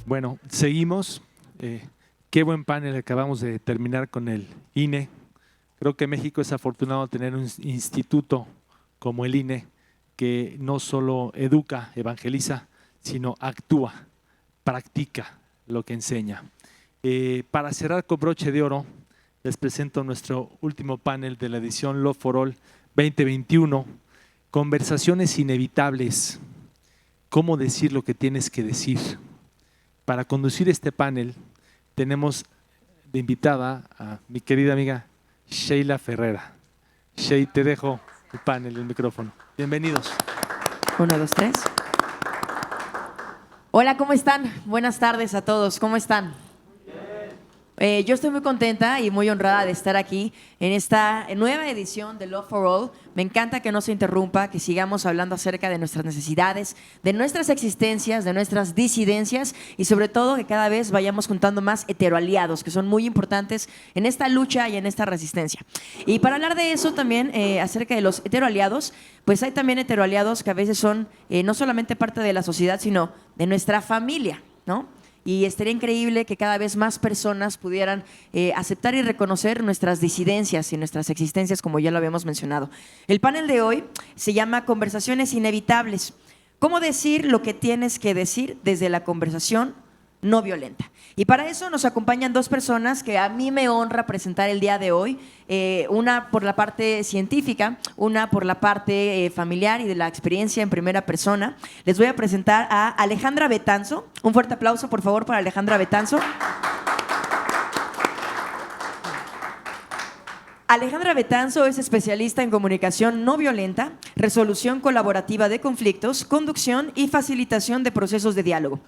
Bueno, seguimos. Qué buen panel acabamos de terminar con el INE. Creo que México es afortunado de tener un instituto como el INE que no solo educa, evangeliza, sino actúa, practica lo que enseña. Para cerrar con broche de oro, les presento nuestro último panel de la edición Love for All 2021, conversaciones inevitables, cómo decir lo que tienes que decir. Para conducir este panel tenemos de invitada a mi querida amiga Sheila Ferrera. Shey, te dejo el panel, el micrófono. Bienvenidos. 1, 2, 3. Hola, ¿cómo están? Buenas tardes a todos, ¿cómo están? Yo estoy muy contenta y muy honrada de estar aquí en esta nueva edición de Love for All. Me encanta que no se interrumpa, que sigamos hablando acerca de nuestras necesidades, de nuestras existencias, de nuestras disidencias y sobre todo que cada vez vayamos juntando más heteroaliados, que son muy importantes en esta lucha y en esta resistencia. Y para hablar de eso también, acerca de los heteroaliados, pues hay también heteroaliados que a veces son no solamente parte de la sociedad, sino de nuestra familia, ¿no? Y estaría increíble que cada vez más personas pudieran aceptar y reconocer nuestras disidencias y nuestras existencias, como ya lo habíamos mencionado. El panel de hoy se llama Conversaciones Inevitables. ¿Cómo decir lo que tienes que decir desde la conversación no violenta? Y para eso nos acompañan dos personas que a mí me honra presentar el día de hoy, una por la parte científica, una por la parte familiar y de la experiencia en primera persona. Les voy a presentar a Alejandra Betanzo. Un fuerte aplauso, por favor, para Alejandra Betanzo. Alejandra Betanzo es especialista en comunicación no violenta, resolución colaborativa de conflictos, conducción y facilitación de procesos de diálogo.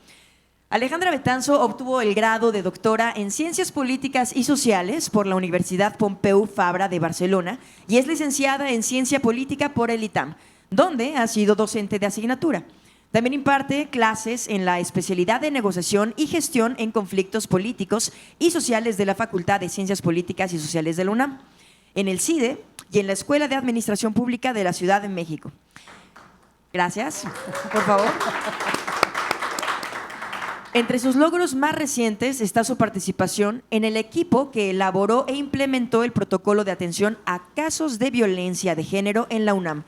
Alejandra Betanzo obtuvo el grado de doctora en Ciencias Políticas y Sociales por la Universidad Pompeu Fabra de Barcelona y es licenciada en Ciencia Política por el ITAM, donde ha sido docente de asignatura. También imparte clases en la especialidad de Negociación y Gestión en Conflictos Políticos y Sociales de la Facultad de Ciencias Políticas y Sociales de la UNAM, en el CIDE y en la Escuela de Administración Pública de la Ciudad de México. Gracias, por favor. Entre sus logros más recientes está su participación en el equipo que elaboró e implementó el protocolo de atención a casos de violencia de género en la UNAM.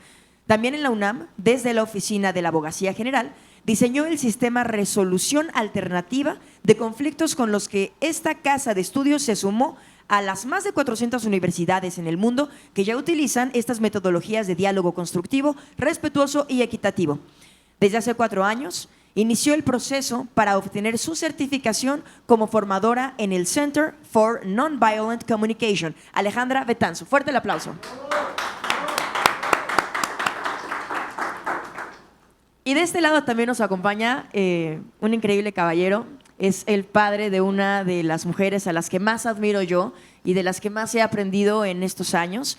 También en la UNAM, desde la Oficina de la Abogacía General, diseñó el sistema Resolución Alternativa de conflictos con los que esta casa de estudios se sumó a las más de 400 universidades en el mundo que ya utilizan estas metodologías de diálogo constructivo, respetuoso y equitativo. Desde hace 4 años, inició el proceso para obtener su certificación como formadora en el Center for Nonviolent Communication. Alejandra Betanzo. Fuerte el aplauso. Y de este lado también nos acompaña un increíble caballero. Es el padre de una de las mujeres a las que más admiro yo y de las que más he aprendido en estos años.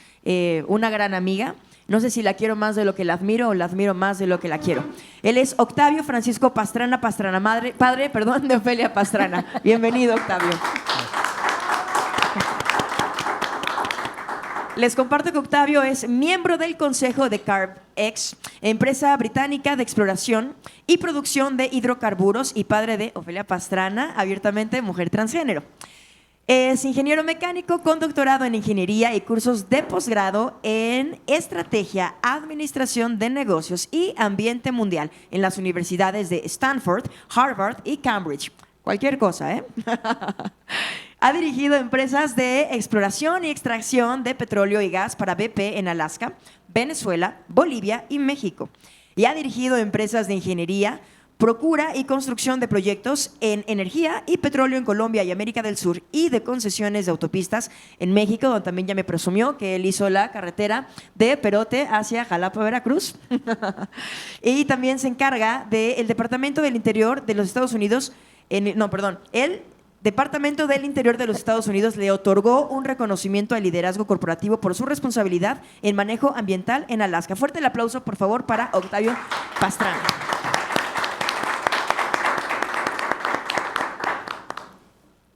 Una gran amiga. No sé si la quiero más de lo que la admiro o la admiro más de lo que la quiero. Él es Octavio Francisco Pastrana, padre de Ofelia Pastrana. Bienvenido, Octavio. Les comparto que Octavio es miembro del consejo de CarbX, empresa británica de exploración y producción de hidrocarburos y padre de Ofelia Pastrana, abiertamente mujer transgénero. Es ingeniero mecánico con doctorado en ingeniería y cursos de posgrado en estrategia, administración de negocios y ambiente mundial en las universidades de Stanford, Harvard y Cambridge. Cualquier cosa, ¿eh? Ha dirigido empresas de exploración y extracción de petróleo y gas para BP en Alaska, Venezuela, Bolivia y México. Y ha dirigido empresas de ingeniería, procura y construcción de proyectos en energía y petróleo en Colombia y América del Sur y de concesiones de autopistas en México, donde también ya me presumió que él hizo la carretera de Perote hacia Jalapa, Veracruz. Y también se encarga del Departamento del Interior de los Estados Unidos. El Departamento del Interior de los Estados Unidos le otorgó un reconocimiento al liderazgo corporativo por su responsabilidad en manejo ambiental en Alaska. Fuerte el aplauso, por favor, para Octavio Pastrana.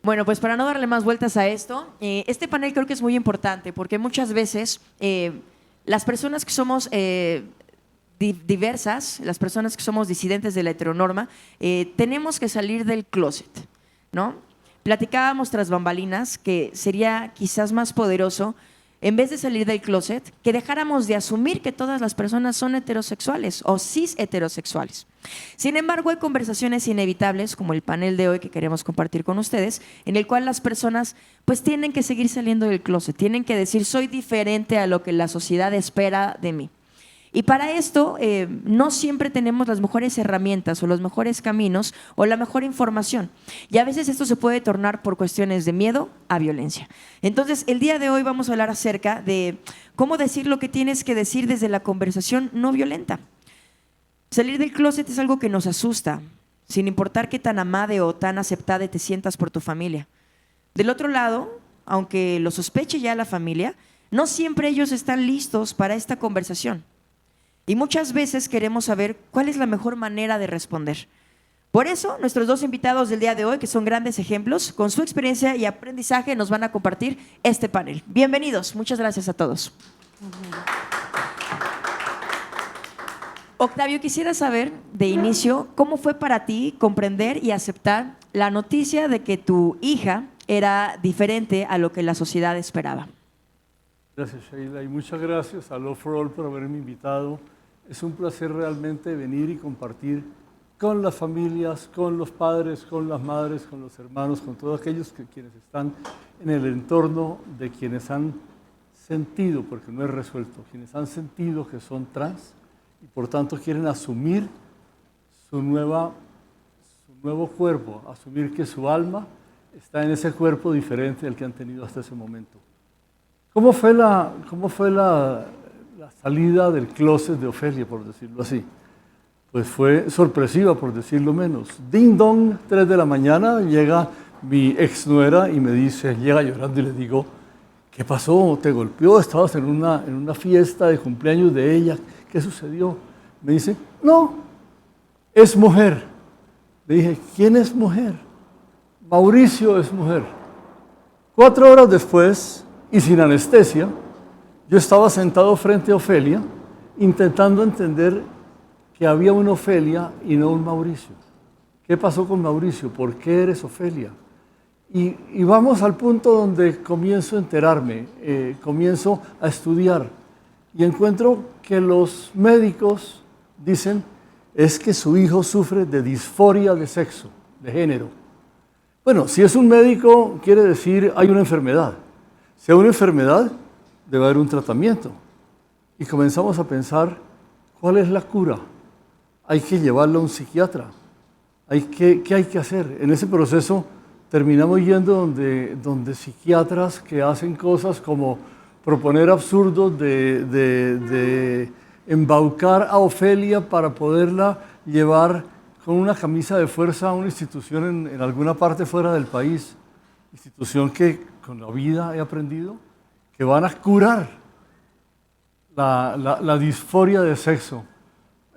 Bueno, pues para no darle más vueltas a esto, este panel creo que es muy importante porque muchas veces las personas que somos diversas, las personas que somos disidentes de la heteronorma, tenemos que salir del closet, ¿no? Platicábamos tras bambalinas que sería quizás más poderoso, en vez de salir del closet, que dejáramos de asumir que todas las personas son heterosexuales o cis heterosexuales. Sin embargo, hay conversaciones inevitables, como el panel de hoy que queremos compartir con ustedes, en el cual las personas pues tienen que seguir saliendo del closet, tienen que decir soy diferente a lo que la sociedad espera de mí. Y para esto no siempre tenemos las mejores herramientas o los mejores caminos o la mejor información. Y a veces esto se puede tornar por cuestiones de miedo a violencia. Entonces, el día de hoy vamos a hablar acerca de cómo decir lo que tienes que decir desde la conversación no violenta. Salir del closet es algo que nos asusta, sin importar qué tan amada o tan aceptada te sientas por tu familia. Del otro lado, aunque lo sospeche ya la familia, no siempre ellos están listos para esta conversación. Y muchas veces queremos saber cuál es la mejor manera de responder. Por eso, nuestros dos invitados del día de hoy, que son grandes ejemplos, con su experiencia y aprendizaje nos van a compartir este panel. Bienvenidos, muchas gracias a todos. Octavio, quisiera saber de inicio, ¿cómo fue para ti comprender y aceptar la noticia de que tu hija era diferente a lo que la sociedad esperaba? Gracias, Sheila, y muchas gracias a Love for All por haberme invitado. Es un placer realmente venir y compartir con las familias, con los padres, con las madres, con los hermanos, con todos aquellos quienes están en el entorno de quienes han sentido, porque no es resuelto, quienes han sentido que son trans y por tanto quieren asumir su nuevo cuerpo, asumir que su alma está en ese cuerpo diferente del que han tenido hasta ese momento. ¿Cómo fue la salida del closet de Ofelia, por decirlo así? Pues fue sorpresiva, por decirlo menos. Ding dong, 3 de la mañana, llega mi ex nuera y me dice, llega llorando y le digo, ¿qué pasó? ¿Te golpeó? ¿Estabas en una fiesta de cumpleaños de ella? ¿Qué sucedió? Me dice, no, es mujer. Le dije, ¿quién es mujer? Mauricio es mujer. 4 horas después, y sin anestesia, yo estaba sentado frente a Ofelia, intentando entender que había una Ofelia y no un Mauricio. ¿Qué pasó con Mauricio? ¿Por qué eres Ofelia? Y vamos al punto donde comienzo a enterarme, comienzo a estudiar y encuentro que los médicos dicen es que su hijo sufre de disforia de sexo, de género. Bueno, si es un médico, quiere decir hay una enfermedad. Si hay una enfermedad, debe haber un tratamiento. Y comenzamos a pensar, ¿cuál es la cura? Hay que llevarlo a un psiquiatra. ¿Qué hay que hacer? En ese proceso terminamos yendo donde psiquiatras que hacen cosas como proponer absurdos de embaucar a Ofelia para poderla llevar con una camisa de fuerza a una institución en alguna parte fuera del país. Institución que con la vida he aprendido que van a curar la disforia de sexo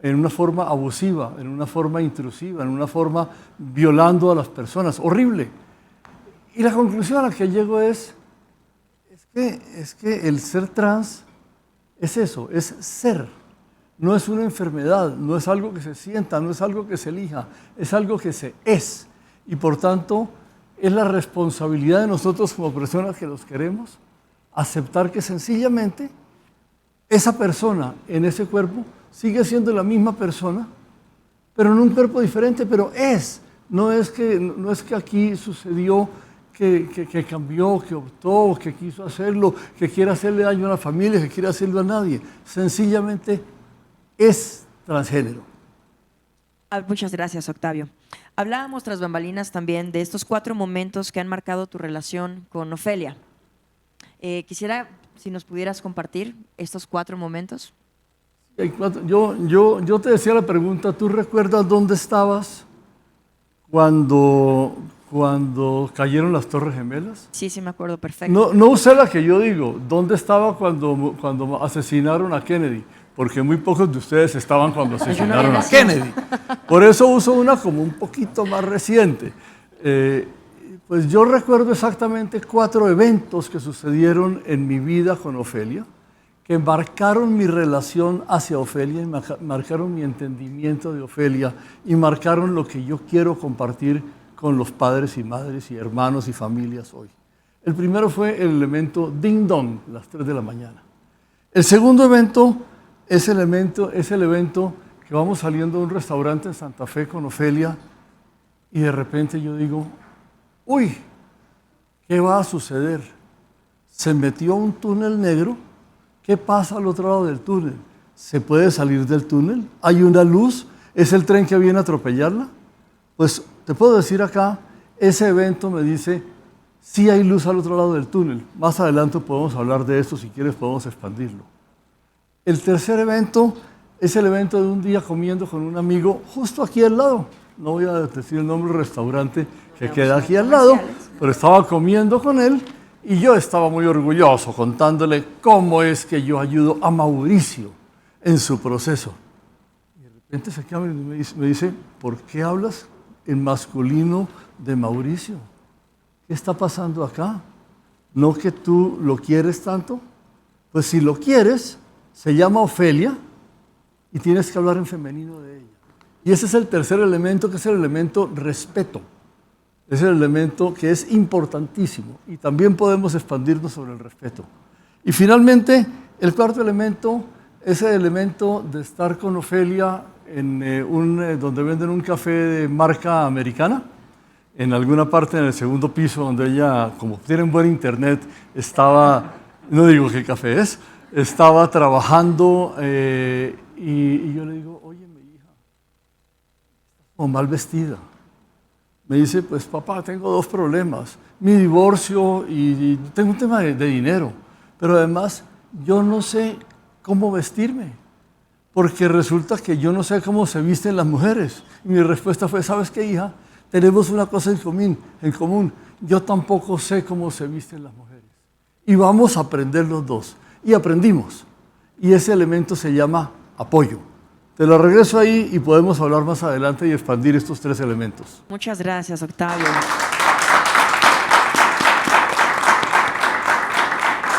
en una forma abusiva, en una forma intrusiva, en una forma violando a las personas. Horrible. Y la conclusión a la que llego es que el ser trans es eso, es ser. No es una enfermedad, no es algo que se sienta, no es algo que se elija, es algo que se es. Y por tanto, es la responsabilidad de nosotros como personas que los queremos aceptar que sencillamente esa persona en ese cuerpo sigue siendo la misma persona, pero en un cuerpo diferente, pero es. No es que aquí sucedió que cambió, que optó, que quiso hacerlo, que quiere hacerle daño a la familia, que quiere hacerlo a nadie. Sencillamente es transgénero. Muchas gracias, Octavio. Hablábamos tras bambalinas también de estos 4 momentos que han marcado tu relación con Ofelia. Quisiera, si nos pudieras compartir estos 4 momentos. Yo te decía la pregunta, ¿tú recuerdas dónde estabas cuando cayeron las Torres Gemelas? Sí, me acuerdo perfecto. No usé la que yo digo, ¿dónde estaba cuando asesinaron a Kennedy? Porque muy pocos de ustedes estaban cuando asesinaron a Kennedy. Por eso uso una como un poquito más reciente. Pues yo recuerdo exactamente 4 eventos que sucedieron en mi vida con Ofelia, que marcaron mi relación hacia Ofelia y marcaron mi entendimiento de Ofelia y marcaron lo que yo quiero compartir con los padres y madres y hermanos y familias hoy. El primero fue el elemento ding dong, las 3 de la mañana. El segundo evento es el evento que vamos saliendo de un restaurante en Santa Fe con Ofelia y de repente yo digo, uy, ¿qué va a suceder? Se metió a un túnel negro. ¿Qué pasa al otro lado del túnel? ¿Se puede salir del túnel? ¿Hay una luz? ¿Es el tren que viene a atropellarla? Pues te puedo decir acá, ese evento me dice, sí hay luz al otro lado del túnel. Más adelante podemos hablar de esto, si quieres podemos expandirlo. El tercer evento es el evento de un día comiendo con un amigo justo aquí al lado. No voy a decir el nombre del restaurante que queda aquí al lado, pero estaba comiendo con él. Y yo estaba muy orgulloso contándole cómo es que yo ayudo a Mauricio en su proceso. Y de repente se queda y me dice, ¿por qué hablas en masculino de Mauricio? ¿Qué está pasando acá? ¿No que tú lo quieres tanto? Pues si lo quieres, se llama Ofelia y tienes que hablar en femenino de ella. Y ese es el tercer elemento, que es el elemento respeto. Es el elemento que es importantísimo y también podemos expandirnos sobre el respeto. Y finalmente, el cuarto elemento es el elemento de estar con Ofelia en donde venden un café de marca americana, en alguna parte en el segundo piso, donde ella, como tiene un buen internet, estaba, no digo qué café es, estaba trabajando y yo le digo, oye, mi hija, estás como mal vestida. Me dice, pues papá, tengo 2 problemas, mi divorcio y tengo un tema de dinero, pero además yo no sé cómo vestirme, porque resulta que yo no sé cómo se visten las mujeres. Y mi respuesta fue, ¿sabes qué, hija? Tenemos una cosa en común, yo tampoco sé cómo se visten las mujeres. Y vamos a aprender los dos. Y aprendimos. Y ese elemento se llama apoyo. Te lo regreso ahí y podemos hablar más adelante y expandir estos 3 elementos. Muchas gracias, Octavio.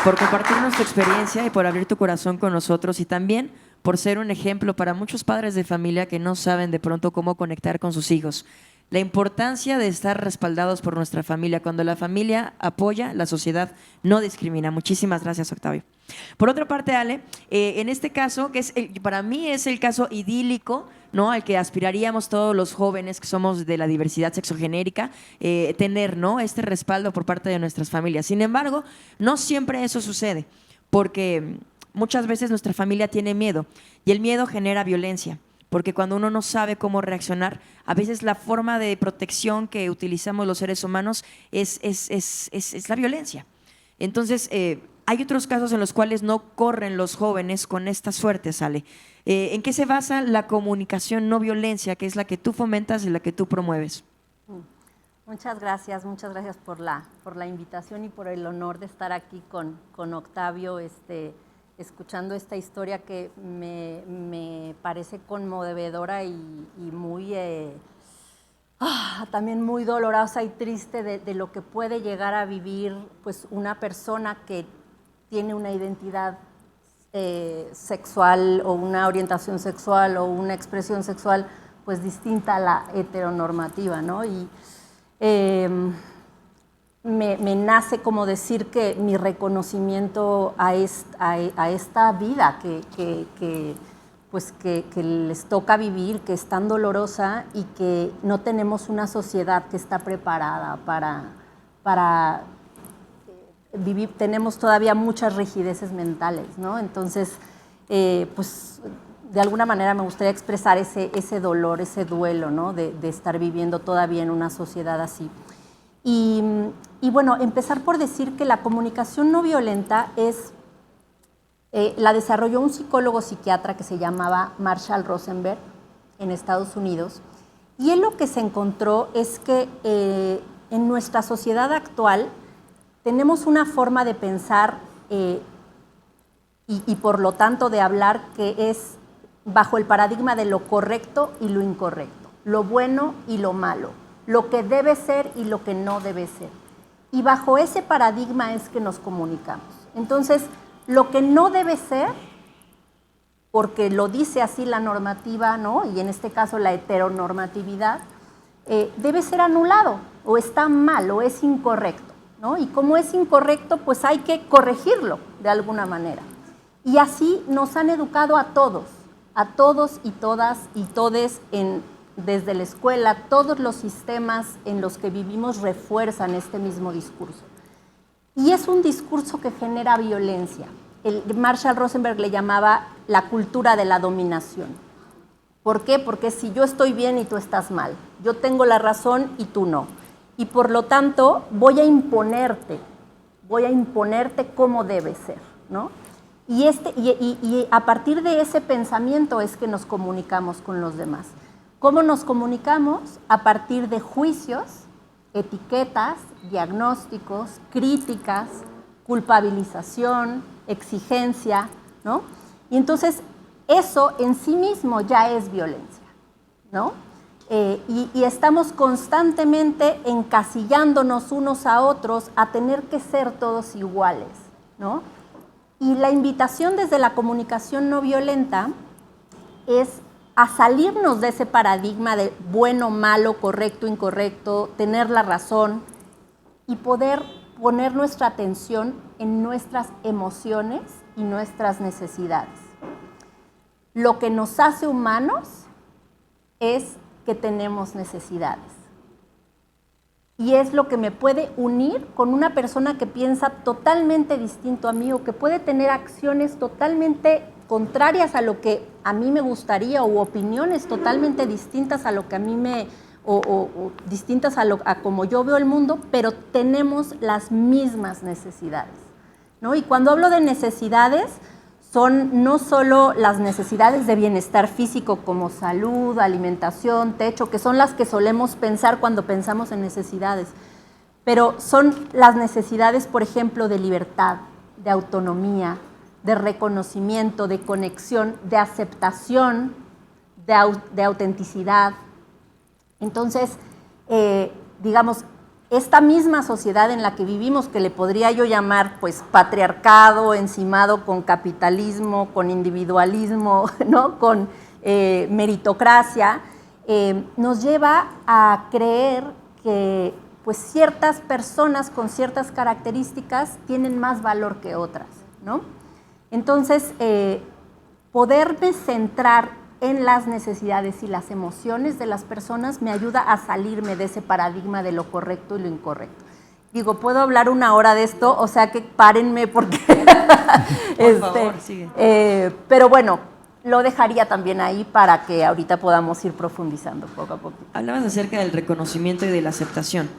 Por compartirnos tu experiencia y por abrir tu corazón con nosotros y también por ser un ejemplo para muchos padres de familia que no saben de pronto cómo conectar con sus hijos. La importancia de estar respaldados por nuestra familia. Cuando la familia apoya, la sociedad no discrimina. Muchísimas gracias, Octavio. Por otra parte, Ale, en este caso, que para mí es el caso idílico, ¿no?, al que aspiraríamos todos los jóvenes que somos de la diversidad sexogenérica, tener, ¿no?, este respaldo por parte de nuestras familias. Sin embargo, no siempre eso sucede, porque muchas veces nuestra familia tiene miedo y el miedo genera violencia. Porque cuando uno no sabe cómo reaccionar, a veces la forma de protección que utilizamos los seres humanos es la violencia. Entonces, hay otros casos en los cuales no corren los jóvenes con esta suerte, Ale. ¿En qué se basa la comunicación no violencia, que es la que tú fomentas y la que tú promueves? Muchas gracias por la invitación y por el honor de estar aquí con Octavio, escuchando esta historia que me parece conmovedora y muy también muy dolorosa y triste de lo que puede llegar a vivir pues una persona que tiene una identidad sexual o una orientación sexual o una expresión sexual pues distinta a la heteronormativa, ¿no? Y me nace como decir que mi reconocimiento a esta vida que les toca vivir, que es tan dolorosa y que no tenemos una sociedad que está preparada para vivir. Tenemos todavía muchas rigideces mentales, ¿no? Entonces, pues de alguna manera me gustaría expresar ese dolor, ese duelo, ¿no?, de estar viviendo todavía en una sociedad así. Y bueno, empezar por decir que la comunicación no violenta la desarrolló un psicólogo psiquiatra que se llamaba Marshall Rosenberg en Estados Unidos. Y él lo que se encontró es que en nuestra sociedad actual tenemos una forma de pensar y por lo tanto de hablar que es bajo el paradigma de lo correcto y lo incorrecto, lo bueno y lo malo, lo que debe ser y lo que no debe ser. Y bajo ese paradigma es que nos comunicamos. Entonces, Lo que no debe ser, porque lo dice así la normativa, ¿no? Y en este caso la heteronormatividad, debe ser anulado, o está mal, o es incorrecto, ¿no? Y como es incorrecto, pues hay que corregirlo de alguna manera. Y así nos han educado a todos y todas y todes desde la escuela. Todos los sistemas en los que vivimos refuerzan este mismo discurso. Y es un discurso que genera violencia. Marshall Rosenberg le llamaba la cultura de la dominación. ¿Por qué? Porque si yo estoy bien y tú estás mal, yo tengo la razón y tú no. Y por lo tanto voy a imponerte cómo debe ser, ¿no? Y a partir de ese pensamiento es que nos comunicamos con los demás. ¿Cómo nos comunicamos? A partir de juicios, etiquetas, diagnósticos, críticas, culpabilización, exigencia, ¿no? Y entonces eso en sí mismo ya es violencia, ¿no? Y estamos constantemente encasillándonos unos a otros a tener que ser todos iguales, ¿no? Y la invitación desde la comunicación no violenta es a salirnos de ese paradigma de bueno, malo, correcto, incorrecto, tener la razón y poder poner nuestra atención en nuestras emociones y nuestras necesidades. Lo que nos hace humanos es que tenemos necesidades. Y es lo que me puede unir con una persona que piensa totalmente distinto a mí o que puede tener acciones totalmente contrarias a lo que a mí me gustaría o opiniones totalmente distintas a lo que a mí o distintas a como yo veo el mundo, pero tenemos las mismas necesidades, ¿no? Y cuando hablo de necesidades, son no solo las necesidades de bienestar físico como salud, alimentación, techo, que son las que solemos pensar cuando pensamos en necesidades, pero son las necesidades, por ejemplo, de libertad, de autonomía, de reconocimiento, de conexión, de aceptación, de autenticidad. Entonces, digamos, esta misma sociedad en la que vivimos, que le podría yo llamar pues patriarcado encimado con capitalismo, con individualismo, ¿no? Con meritocracia, nos lleva a creer que pues ciertas personas con ciertas características tienen más valor que otras, ¿no? Entonces, poderme centrar en las necesidades y las emociones de las personas me ayuda a salirme de ese paradigma de lo correcto y lo incorrecto. Digo, puedo hablar 1 hora de esto, o sea que párenme porque... Por favor, sigue. Pero bueno, lo dejaría también ahí para que ahorita podamos ir profundizando poco a poco. Hablabas acerca del reconocimiento y de la aceptación.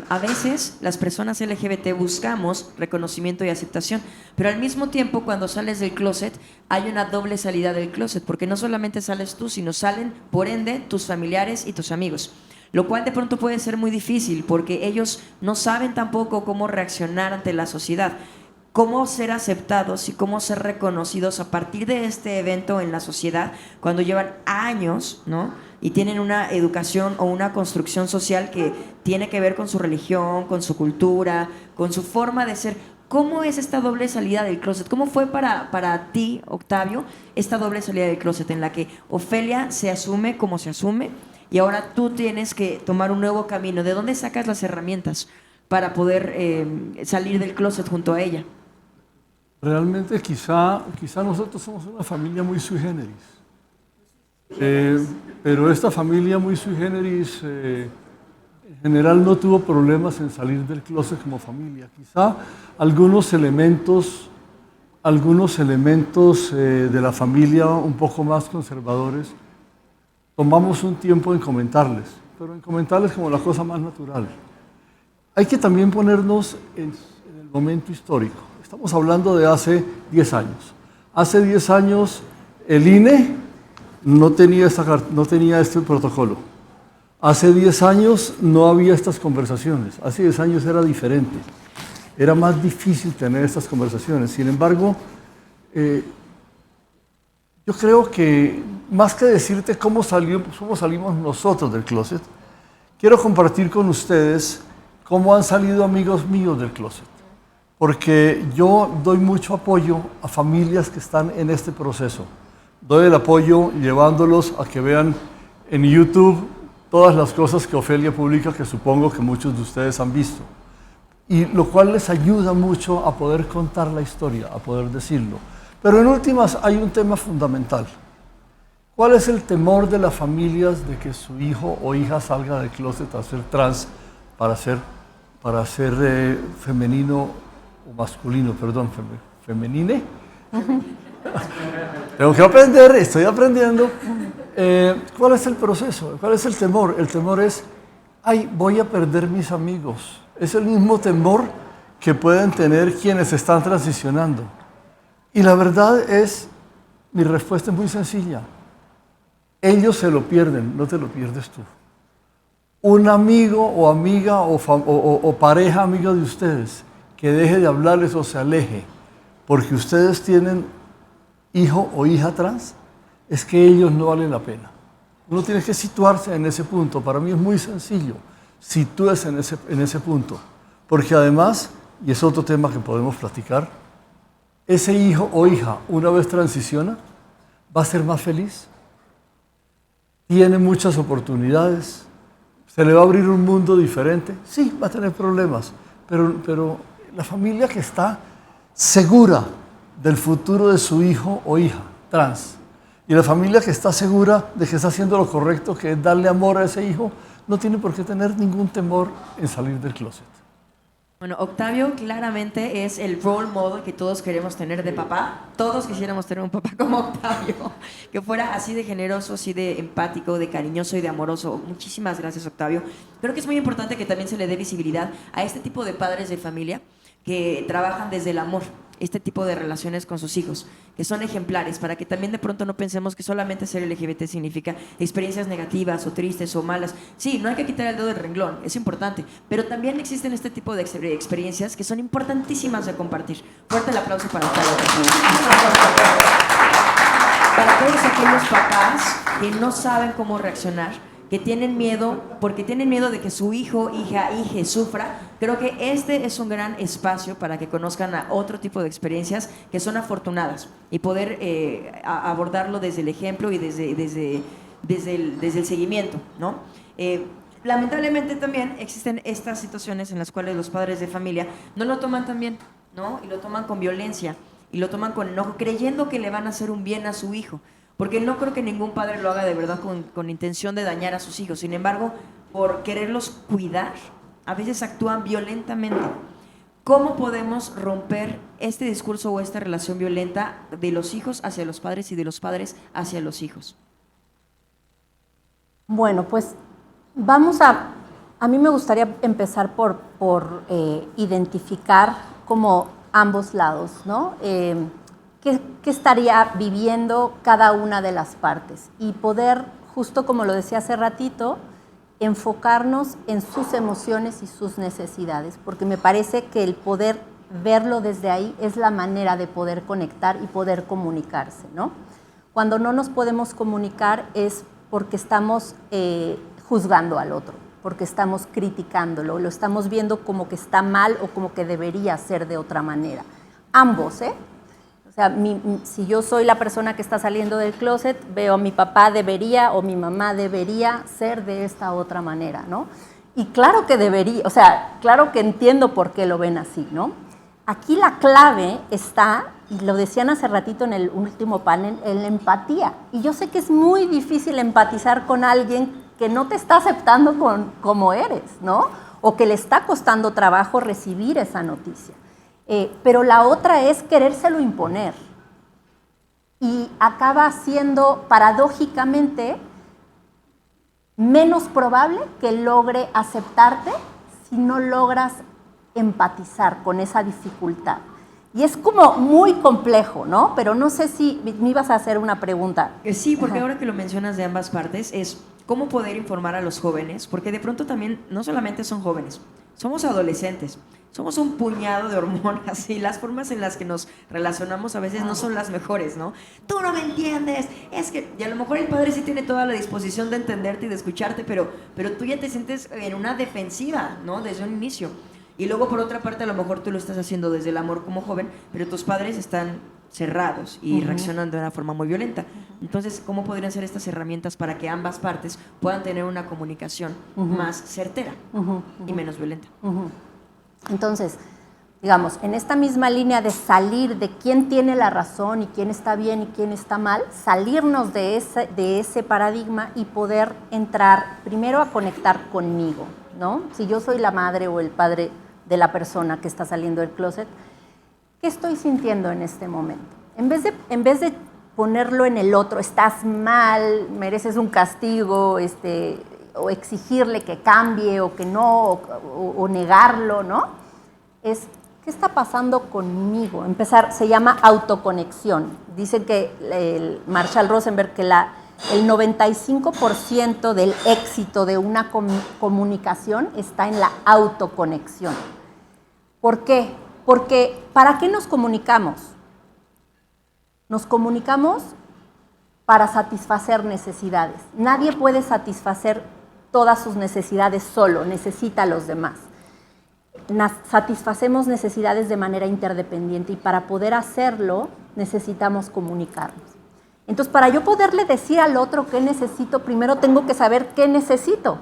A veces las personas LGBT buscamos reconocimiento y aceptación, pero al mismo tiempo cuando sales del closet hay una doble salida del closet, porque no solamente sales tú, sino salen por ende tus familiares y tus amigos, lo cual de pronto puede ser muy difícil porque ellos no saben tampoco cómo reaccionar ante la sociedad, cómo ser aceptados y cómo ser reconocidos a partir de este evento en la sociedad cuando llevan años, ¿no? Y tienen una educación o una construcción social que tiene que ver con su religión, con su cultura, con su forma de ser. ¿Cómo es esta doble salida del closet? ¿Cómo fue para ti, Octavio, esta doble salida del closet en la que Ofelia se asume como se asume y ahora tú tienes que tomar un nuevo camino? ¿De dónde sacas las herramientas para poder salir del closet junto a ella? Realmente quizá nosotros somos una familia muy sui generis. Pero esta familia muy sui generis en general no tuvo problemas en salir del closet como familia. Quizá algunos elementos de la familia un poco más conservadores tomamos un tiempo en comentarles, pero en comentarles como la cosa más natural. Hay que también ponernos en el momento histórico. Estamos hablando de hace 10 años. Hace 10 años el INE no tenía este protocolo. Hace 10 años no había estas conversaciones. Hace 10 años era diferente. Era más difícil tener estas conversaciones. Sin embargo, yo creo que más que decirte cómo salimos nosotros del closet, quiero compartir con ustedes cómo han salido amigos míos del closet. porque yo doy mucho apoyo a familias que están en este proceso. Doy el apoyo llevándolos a que vean en YouTube todas las cosas que Ofelia publica, que supongo que muchos de ustedes han visto. Y lo cual les ayuda mucho a poder contar la historia, a poder decirlo. Pero en últimas hay un tema fundamental. ¿Cuál es el temor de las familias de que su hijo o hija salga del closet a ser trans para ser femenino o masculino, perdón, femenine? Tengo que aprender, estoy aprendiendo. ¿Cuál es el proceso? ¿Cuál es el temor? El temor es, ay, voy a perder mis amigos. Es el mismo temor que pueden tener quienes están transicionando. Y la verdad es, mi respuesta es muy sencilla. Ellos se lo pierden, no te lo pierdes tú. Un amigo o amiga o pareja amiga de ustedes que deje de hablarles o se aleje porque ustedes tienen hijo o hija trans, es que ellos no valen la pena. Uno tiene que situarse en ese punto. Para mí es muy sencillo. Sitúese en ese punto. Porque además, y es otro tema que podemos platicar, ese hijo o hija, una vez transiciona, va a ser más feliz, tiene muchas oportunidades, se le va a abrir un mundo diferente. Sí, va a tener problemas, pero la familia que está segura del futuro de su hijo o hija trans, y la familia que está segura de que está haciendo lo correcto, que es darle amor a ese hijo, no tiene por qué tener ningún temor en salir del closet. Bueno, Octavio claramente es el role model que todos queremos tener de papá. Todos quisiéramos tener un papá como Octavio, que fuera así de generoso, así de empático, de cariñoso y de amoroso. Muchísimas gracias, Octavio. Creo que es muy importante que también se le dé visibilidad a este tipo de padres de familia que trabajan desde el amor, este tipo de relaciones con sus hijos, que son ejemplares, para que también de pronto no pensemos que solamente ser LGBT significa experiencias negativas o tristes o malas. Sí, no hay que quitar el dedo del renglón, es importante, pero también existen este tipo de experiencias que son importantísimas de compartir. Fuerte el aplauso para Octavio. Para todos aquellos papás que no saben cómo reaccionar, que tienen miedo, porque tienen miedo de que su hijo, hija, hije sufra, creo que este es un gran espacio para que conozcan a otro tipo de experiencias que son afortunadas y poder abordarlo desde el ejemplo y desde el seguimiento, ¿no? Lamentablemente también existen estas situaciones en las cuales los padres de familia no lo toman tan bien, ¿no? Y lo toman con violencia y lo toman con enojo, creyendo que le van a hacer un bien a su hijo. Porque no creo que ningún padre lo haga de verdad con intención de dañar a sus hijos. Sin embargo, por quererlos cuidar, a veces actúan violentamente. ¿Cómo podemos romper este discurso o esta relación violenta de los hijos hacia los padres y de los padres hacia los hijos? Bueno, pues a mí me gustaría empezar por identificar como ambos lados, ¿no? ¿Qué estaría viviendo cada una de las partes? Y poder, justo como lo decía hace ratito, enfocarnos en sus emociones y sus necesidades, porque me parece que el poder verlo desde ahí es la manera de poder conectar y poder comunicarse, ¿no? Cuando no nos podemos comunicar es porque estamos juzgando al otro, porque estamos criticándolo, lo estamos viendo como que está mal o como que debería ser de otra manera. Ambos, ¿eh? O sea, si yo soy la persona que está saliendo del closet, veo a mi papá debería o mi mamá debería ser de esta otra manera, ¿no? Y claro que debería, o sea, claro que entiendo por qué lo ven así, ¿no? Aquí la clave está, y lo decían hace ratito en el último panel, en la empatía. Y yo sé que es muy difícil empatizar con alguien que no te está aceptando como eres, ¿no? O que le está costando trabajo recibir esa noticia. Pero la otra es querérselo imponer. Y acaba siendo, paradójicamente, menos probable que logre aceptarte si no logras empatizar con esa dificultad. Y es como muy complejo, ¿no? Pero no sé si me ibas a hacer una pregunta. Sí, porque Ajá. ahora que lo mencionas de ambas partes, es cómo poder informar a los jóvenes, porque de pronto también no solamente son jóvenes, somos adolescentes, somos un puñado de hormonas y las formas en las que nos relacionamos a veces no son las mejores, ¿no? Tú no me entiendes, es que, y a lo mejor el padre sí tiene toda la disposición de entenderte y de escucharte, pero tú ya te sientes en una defensiva, ¿no? Desde un inicio. Y luego, por otra parte, a lo mejor tú lo estás haciendo desde el amor como joven, pero tus padres están cerrados y reaccionan de una forma muy violenta. Entonces, ¿cómo podrían ser estas herramientas para que ambas partes puedan tener una comunicación más certera y menos violenta? Entonces, digamos, en esta misma línea de salir de quién tiene la razón y quién está bien y quién está mal, salirnos de ese paradigma y poder entrar primero a conectar conmigo, ¿no? Si yo soy la madre o el padre de la persona que está saliendo del closet, ¿qué estoy sintiendo en este momento? En vez de ponerlo en el otro, estás mal, mereces un castigo, o exigirle que cambie o que no, o negarlo, ¿no? Es, ¿qué está pasando conmigo? Se llama autoconexión. Dicen que el Marshall Rosenberg que el 95% del éxito de una comunicación está en la autoconexión. ¿Por qué? Porque ¿para qué nos comunicamos? Nos comunicamos para satisfacer necesidades. Nadie puede satisfacer todas sus necesidades solo, necesita a los demás. Satisfacemos necesidades de manera interdependiente y para poder hacerlo necesitamos comunicarnos. Entonces, para yo poderle decir al otro qué necesito, primero tengo que saber qué necesito,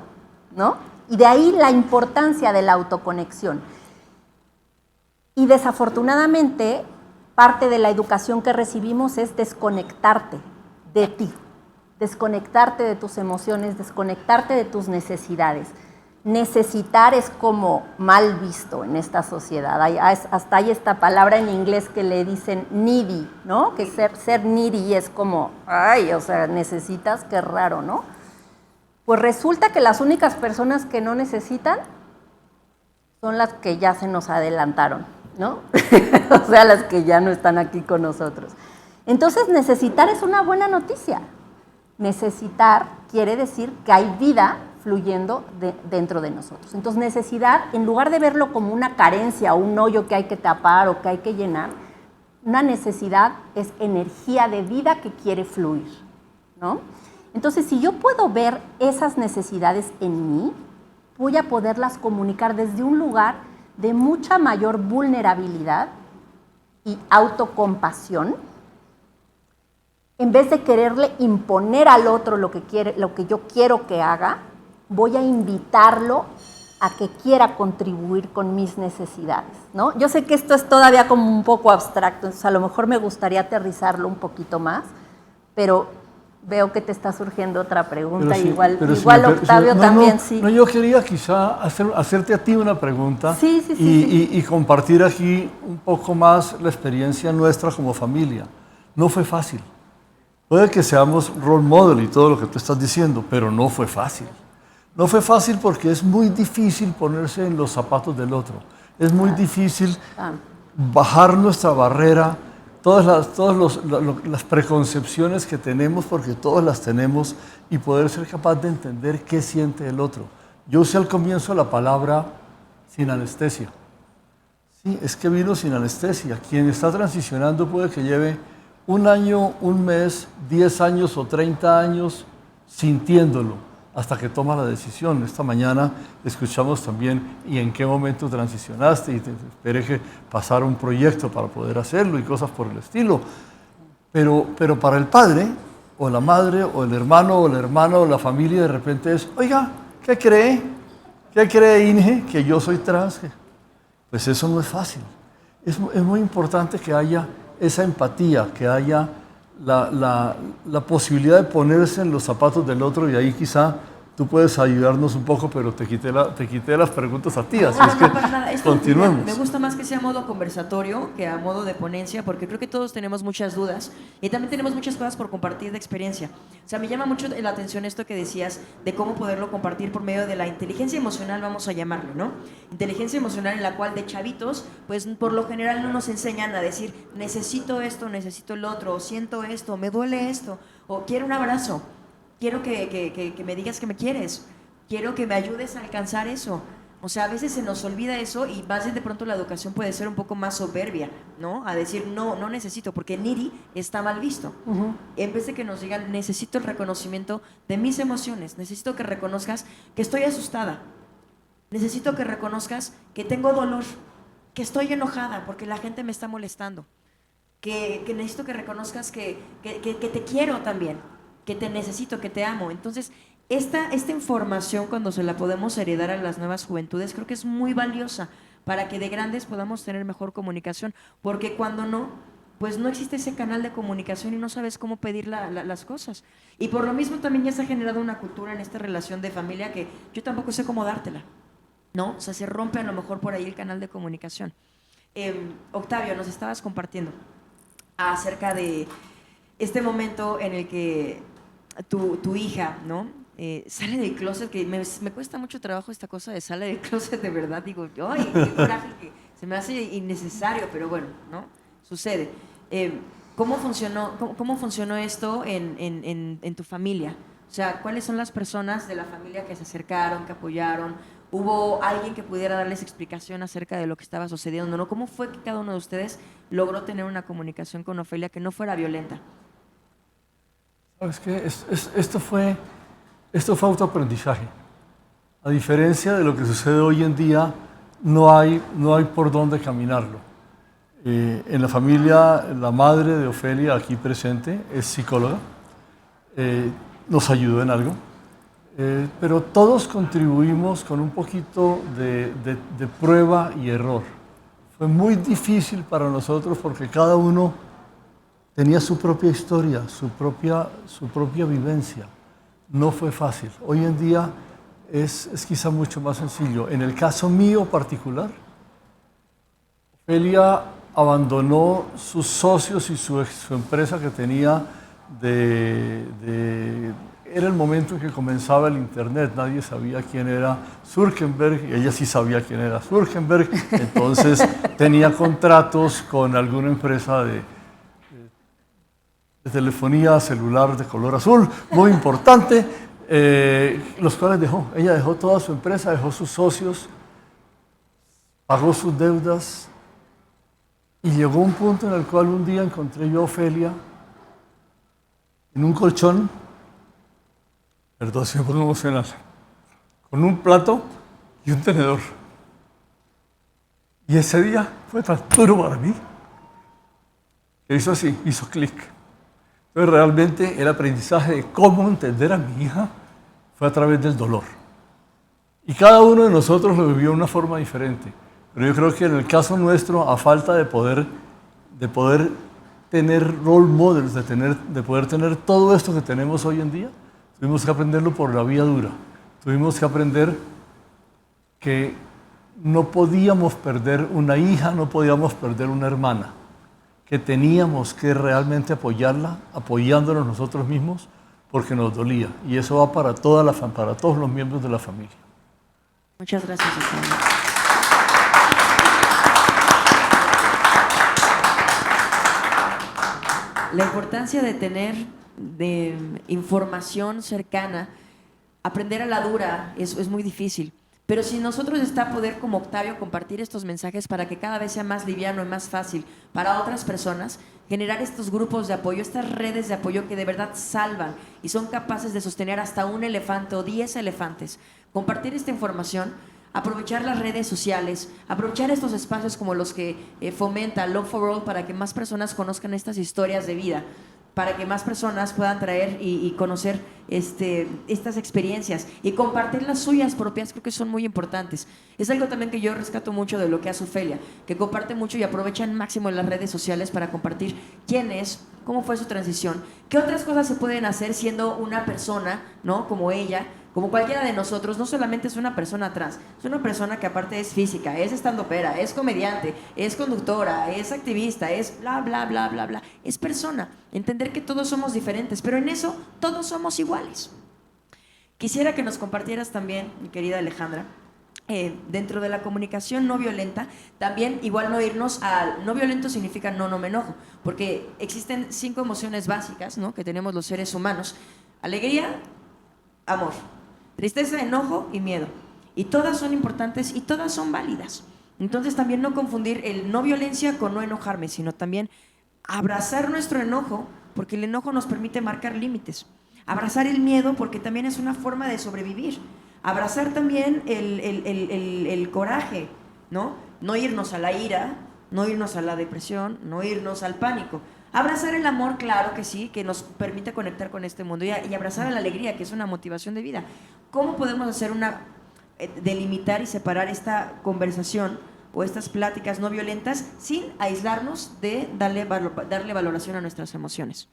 ¿no? Y de ahí la importancia de la autoconexión. Y desafortunadamente, parte de la educación que recibimos es desconectarte de ti, desconectarte de tus emociones, desconectarte de tus necesidades. Necesitar es como mal visto en esta sociedad. Hasta hay esta palabra en inglés que le dicen needy, ¿no? Que ser needy es como, ay, o sea, necesitas, qué raro, ¿no? Pues resulta que las únicas personas que no necesitan son las que ya se nos adelantaron, ¿no? O sea, las que ya no están aquí con nosotros. Entonces, necesitar es una buena noticia. Necesitar quiere decir que hay vida fluyendo dentro de nosotros. Entonces, necesidad, en lugar de verlo como una carencia o un hoyo que hay que tapar o que hay que llenar, una necesidad es energía de vida que quiere fluir, ¿no? Entonces, si yo puedo ver esas necesidades en mí, voy a poderlas comunicar desde un lugar de mucha mayor vulnerabilidad y autocompasión, en vez de quererle imponer al otro lo que yo quiero que haga, voy a invitarlo a que quiera contribuir con mis necesidades, ¿no? Yo sé que esto es todavía como un poco abstracto, entonces a lo mejor me gustaría aterrizarlo un poquito más, pero veo que te está surgiendo otra pregunta, Sí, igual Octavio también sí. No, yo quería quizá hacerte a ti una pregunta Sí. Y compartir aquí un poco más la experiencia nuestra como familia. No fue fácil. Puede que seamos role model y todo lo que tú estás diciendo, pero no fue fácil. No fue fácil porque es muy difícil ponerse en los zapatos del otro. Es muy difícil bajar nuestra barrera, todas las preconcepciones que tenemos, porque todas las tenemos, y poder ser capaz de entender qué siente el otro. Yo usé al comienzo la palabra sin anestesia. Sí, es que vino sin anestesia. Quien está transicionando puede que lleve 1 año, 1 mes, 10 años o 30 años sintiéndolo hasta que toma la decisión. Esta mañana escuchamos también y en qué momento transicionaste y te esperé que pasara un proyecto para poder hacerlo y cosas por el estilo. Pero para el padre o la madre o el hermano o la hermana o la familia de repente es, oiga, ¿qué cree? ¿Qué cree, Inge? Que yo soy trans. Pues eso no es fácil. Es muy importante que haya esa empatía, que haya la posibilidad de ponerse en los zapatos del otro, y ahí quizá tú puedes ayudarnos un poco, pero te quité las preguntas a ti, así es que para nada. continuemos. Me gusta más que sea a modo conversatorio que a modo de ponencia, porque creo que todos tenemos muchas dudas y también tenemos muchas cosas por compartir de experiencia. O sea, me llama mucho la atención esto que decías de cómo poderlo compartir por medio de la inteligencia emocional, vamos a llamarlo, ¿no? Inteligencia emocional en la cual de chavitos, pues por lo general no nos enseñan a decir necesito esto, necesito el otro, o siento esto, me duele esto, o quiero un abrazo. Quiero que me digas que me quieres. Quiero que me ayudes a alcanzar eso. O sea, a veces se nos olvida eso y más bien de pronto la educación puede ser un poco más soberbia, ¿no? A decir, no necesito, porque needy está mal visto. En vez de que nos digan, necesito el reconocimiento de mis emociones. Necesito que reconozcas que estoy asustada. necesito que reconozcas que tengo dolor, que estoy enojada porque la gente me está molestando, que necesito que reconozcas que te quiero también, que te necesito, que te amo. Entonces, esta información, cuando se la podemos heredar a las nuevas juventudes, creo que es muy valiosa para que de grandes podamos tener mejor comunicación, porque cuando no, pues no existe ese canal de comunicación y no sabes cómo pedir las cosas. Y por lo mismo también ya se ha generado una cultura en esta relación de familia que yo tampoco sé cómo dártela, ¿no? O sea, se rompe a lo mejor por ahí el canal de comunicación. Octavio, nos estabas compartiendo acerca de este momento en el que tu hija, ¿no? Sale del closet, que me cuesta mucho trabajo esta cosa de sale del closet, de verdad. Digo, ¡ay, qué coraje! Que se me hace innecesario, pero bueno, ¿no? Sucede. ¿Cómo funcionó esto en tu familia? O sea, ¿cuáles son las personas de la familia que se acercaron, que apoyaron? ¿Hubo alguien que pudiera darles explicación acerca de lo que estaba sucediendo, ¿no? ¿Cómo fue que cada uno de ustedes logró tener una comunicación con Ofelia que no fuera violenta? ¿Sabes qué? Esto fue autoaprendizaje. A diferencia de lo que sucede hoy en día, no hay por dónde caminarlo. En la familia, la madre de Ofelia, aquí presente, es psicóloga, nos ayudó en algo, pero todos contribuimos con un poquito de prueba y error. Fue muy difícil para nosotros porque cada uno tenía su propia historia, su propia vivencia. No fue fácil. Hoy en día es quizá mucho más sencillo. En el caso mío particular, Ofelia abandonó sus socios y su empresa que tenía era el momento en que comenzaba el internet, nadie sabía quién era Zuckerberg y ella sí sabía quién era Zuckerberg, entonces tenía contratos con alguna empresa de telefonía celular de color azul, muy importante, los cuales ella dejó toda su empresa, dejó sus socios, pagó sus deudas. Y llegó un punto en el cual un día encontré yo a Ofelia en un colchón, perdón si me pongo emocional, con un plato y un tenedor. Y ese día fue tan duro para mí que hizo así, hizo clic. Entonces realmente el aprendizaje de cómo entender a mi hija fue a través del dolor. Y cada uno de nosotros lo vivió de una forma diferente. Pero yo creo que en el caso nuestro, a falta de poder tener role models, de poder tener todo esto que tenemos hoy en día, tuvimos que aprenderlo por la vía dura. Tuvimos que aprender que no podíamos perder una hija, no podíamos perder una hermana, que teníamos que realmente apoyarla, apoyándonos nosotros mismos, porque nos dolía. Y eso va para todos los miembros de la familia. Muchas gracias, Octavio. La importancia de tener información cercana, aprender a la dura es muy difícil. Pero si nosotros está poder como Octavio compartir estos mensajes para que cada vez sea más liviano y más fácil para otras personas, generar estos grupos de apoyo, estas redes de apoyo que de verdad salvan y son capaces de sostener hasta un elefante o 10 elefantes, compartir esta información, aprovechar las redes sociales, aprovechar estos espacios como los que fomenta Love for All para que más personas conozcan estas historias de vida, para que más personas puedan traer y conocer estas experiencias y compartir las suyas propias, creo que son muy importantes. Es algo también que yo rescato mucho de lo que hace Ofelia, que comparte mucho y aprovecha al máximo las redes sociales para compartir quién es, cómo fue su transición, qué otras cosas se pueden hacer siendo una persona, ¿no? Como ella, como cualquiera de nosotros. No solamente es una persona trans, es una persona que aparte es física, es estandopera, es comediante, es conductora, es activista, es bla, bla, bla, bla, bla. Es persona. Entender que todos somos diferentes, pero en eso todos somos iguales. Quisiera que nos compartieras también, mi querida Alejandra, dentro de la comunicación no violenta, también igual no irnos al no violento significa no me enojo, porque existen 5 emociones básicas, ¿no?, que tenemos los seres humanos: alegría, amor, tristeza, enojo y miedo. Y todas son importantes y todas son válidas. Entonces también no confundir el no violencia con no enojarme, sino también abrazar nuestro enojo, porque el enojo nos permite marcar límites. Abrazar el miedo porque también es una forma de sobrevivir. Abrazar también el coraje, ¿no? No irnos a la ira, no irnos a la depresión, no irnos al pánico. Abrazar el amor, claro que sí, que nos permite conectar con este mundo y abrazar la alegría, que es una motivación de vida. ¿Cómo podemos hacer delimitar y separar esta conversación o estas pláticas no violentas sin aislarnos de darle valoración a nuestras emociones?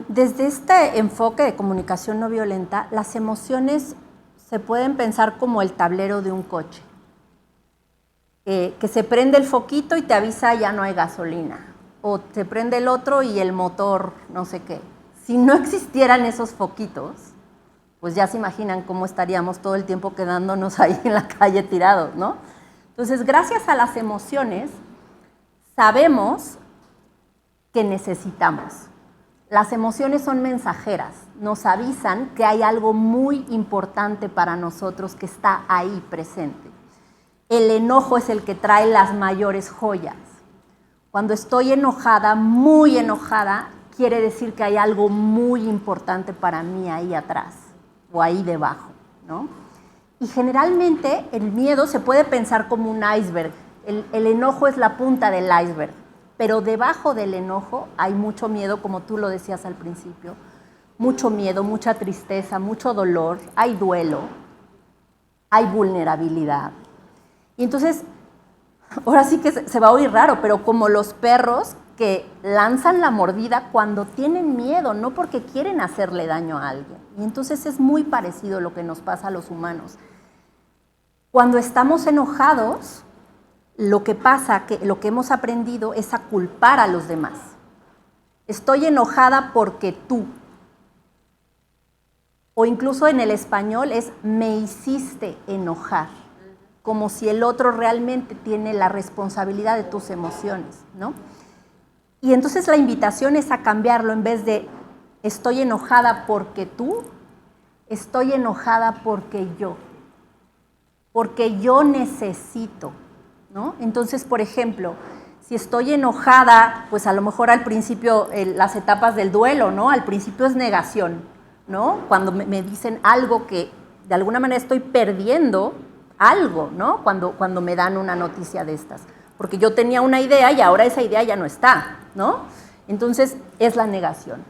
Desde este enfoque de comunicación no violenta, las emociones se pueden pensar como el tablero de un coche. Que se prende el foquito y te avisa ya no hay gasolina. O se prende el otro y el motor no sé qué. Si no existieran esos foquitos, pues ya se imaginan cómo estaríamos todo el tiempo quedándonos ahí en la calle tirados, ¿no? Entonces, gracias a las emociones, sabemos que necesitamos. Las emociones son mensajeras, nos avisan que hay algo muy importante para nosotros que está ahí presente. El enojo es el que trae las mayores joyas. Cuando estoy enojada, muy enojada, quiere decir que hay algo muy importante para mí ahí atrás o ahí debajo, ¿no? Y generalmente el miedo se puede pensar como un iceberg. El enojo es la punta del iceberg, pero debajo del enojo hay mucho miedo, como tú lo decías al principio. Mucho miedo, mucha tristeza, mucho dolor, hay duelo, hay vulnerabilidad. Y entonces, ahora sí que se va a oír raro, pero como los perros que lanzan la mordida cuando tienen miedo, no porque quieren hacerle daño a alguien. Y entonces es muy parecido lo que nos pasa a los humanos. Cuando estamos enojados, lo que pasa, que lo que hemos aprendido es a culpar a los demás. Estoy enojada porque tú. O incluso en el español es me hiciste enojar, como si el otro realmente tiene la responsabilidad de tus emociones, ¿no? Y entonces la invitación es a cambiarlo en vez de estoy enojada porque tú, estoy enojada porque yo necesito, ¿no? Entonces, por ejemplo, si estoy enojada, pues a lo mejor al principio las etapas del duelo, ¿no? Al principio es negación, ¿no? Cuando me dicen algo que de alguna manera estoy perdiendo algo, ¿no? Cuando me dan una noticia de estas. Porque yo tenía una idea y ahora esa idea ya no está, ¿no? Entonces es la negación.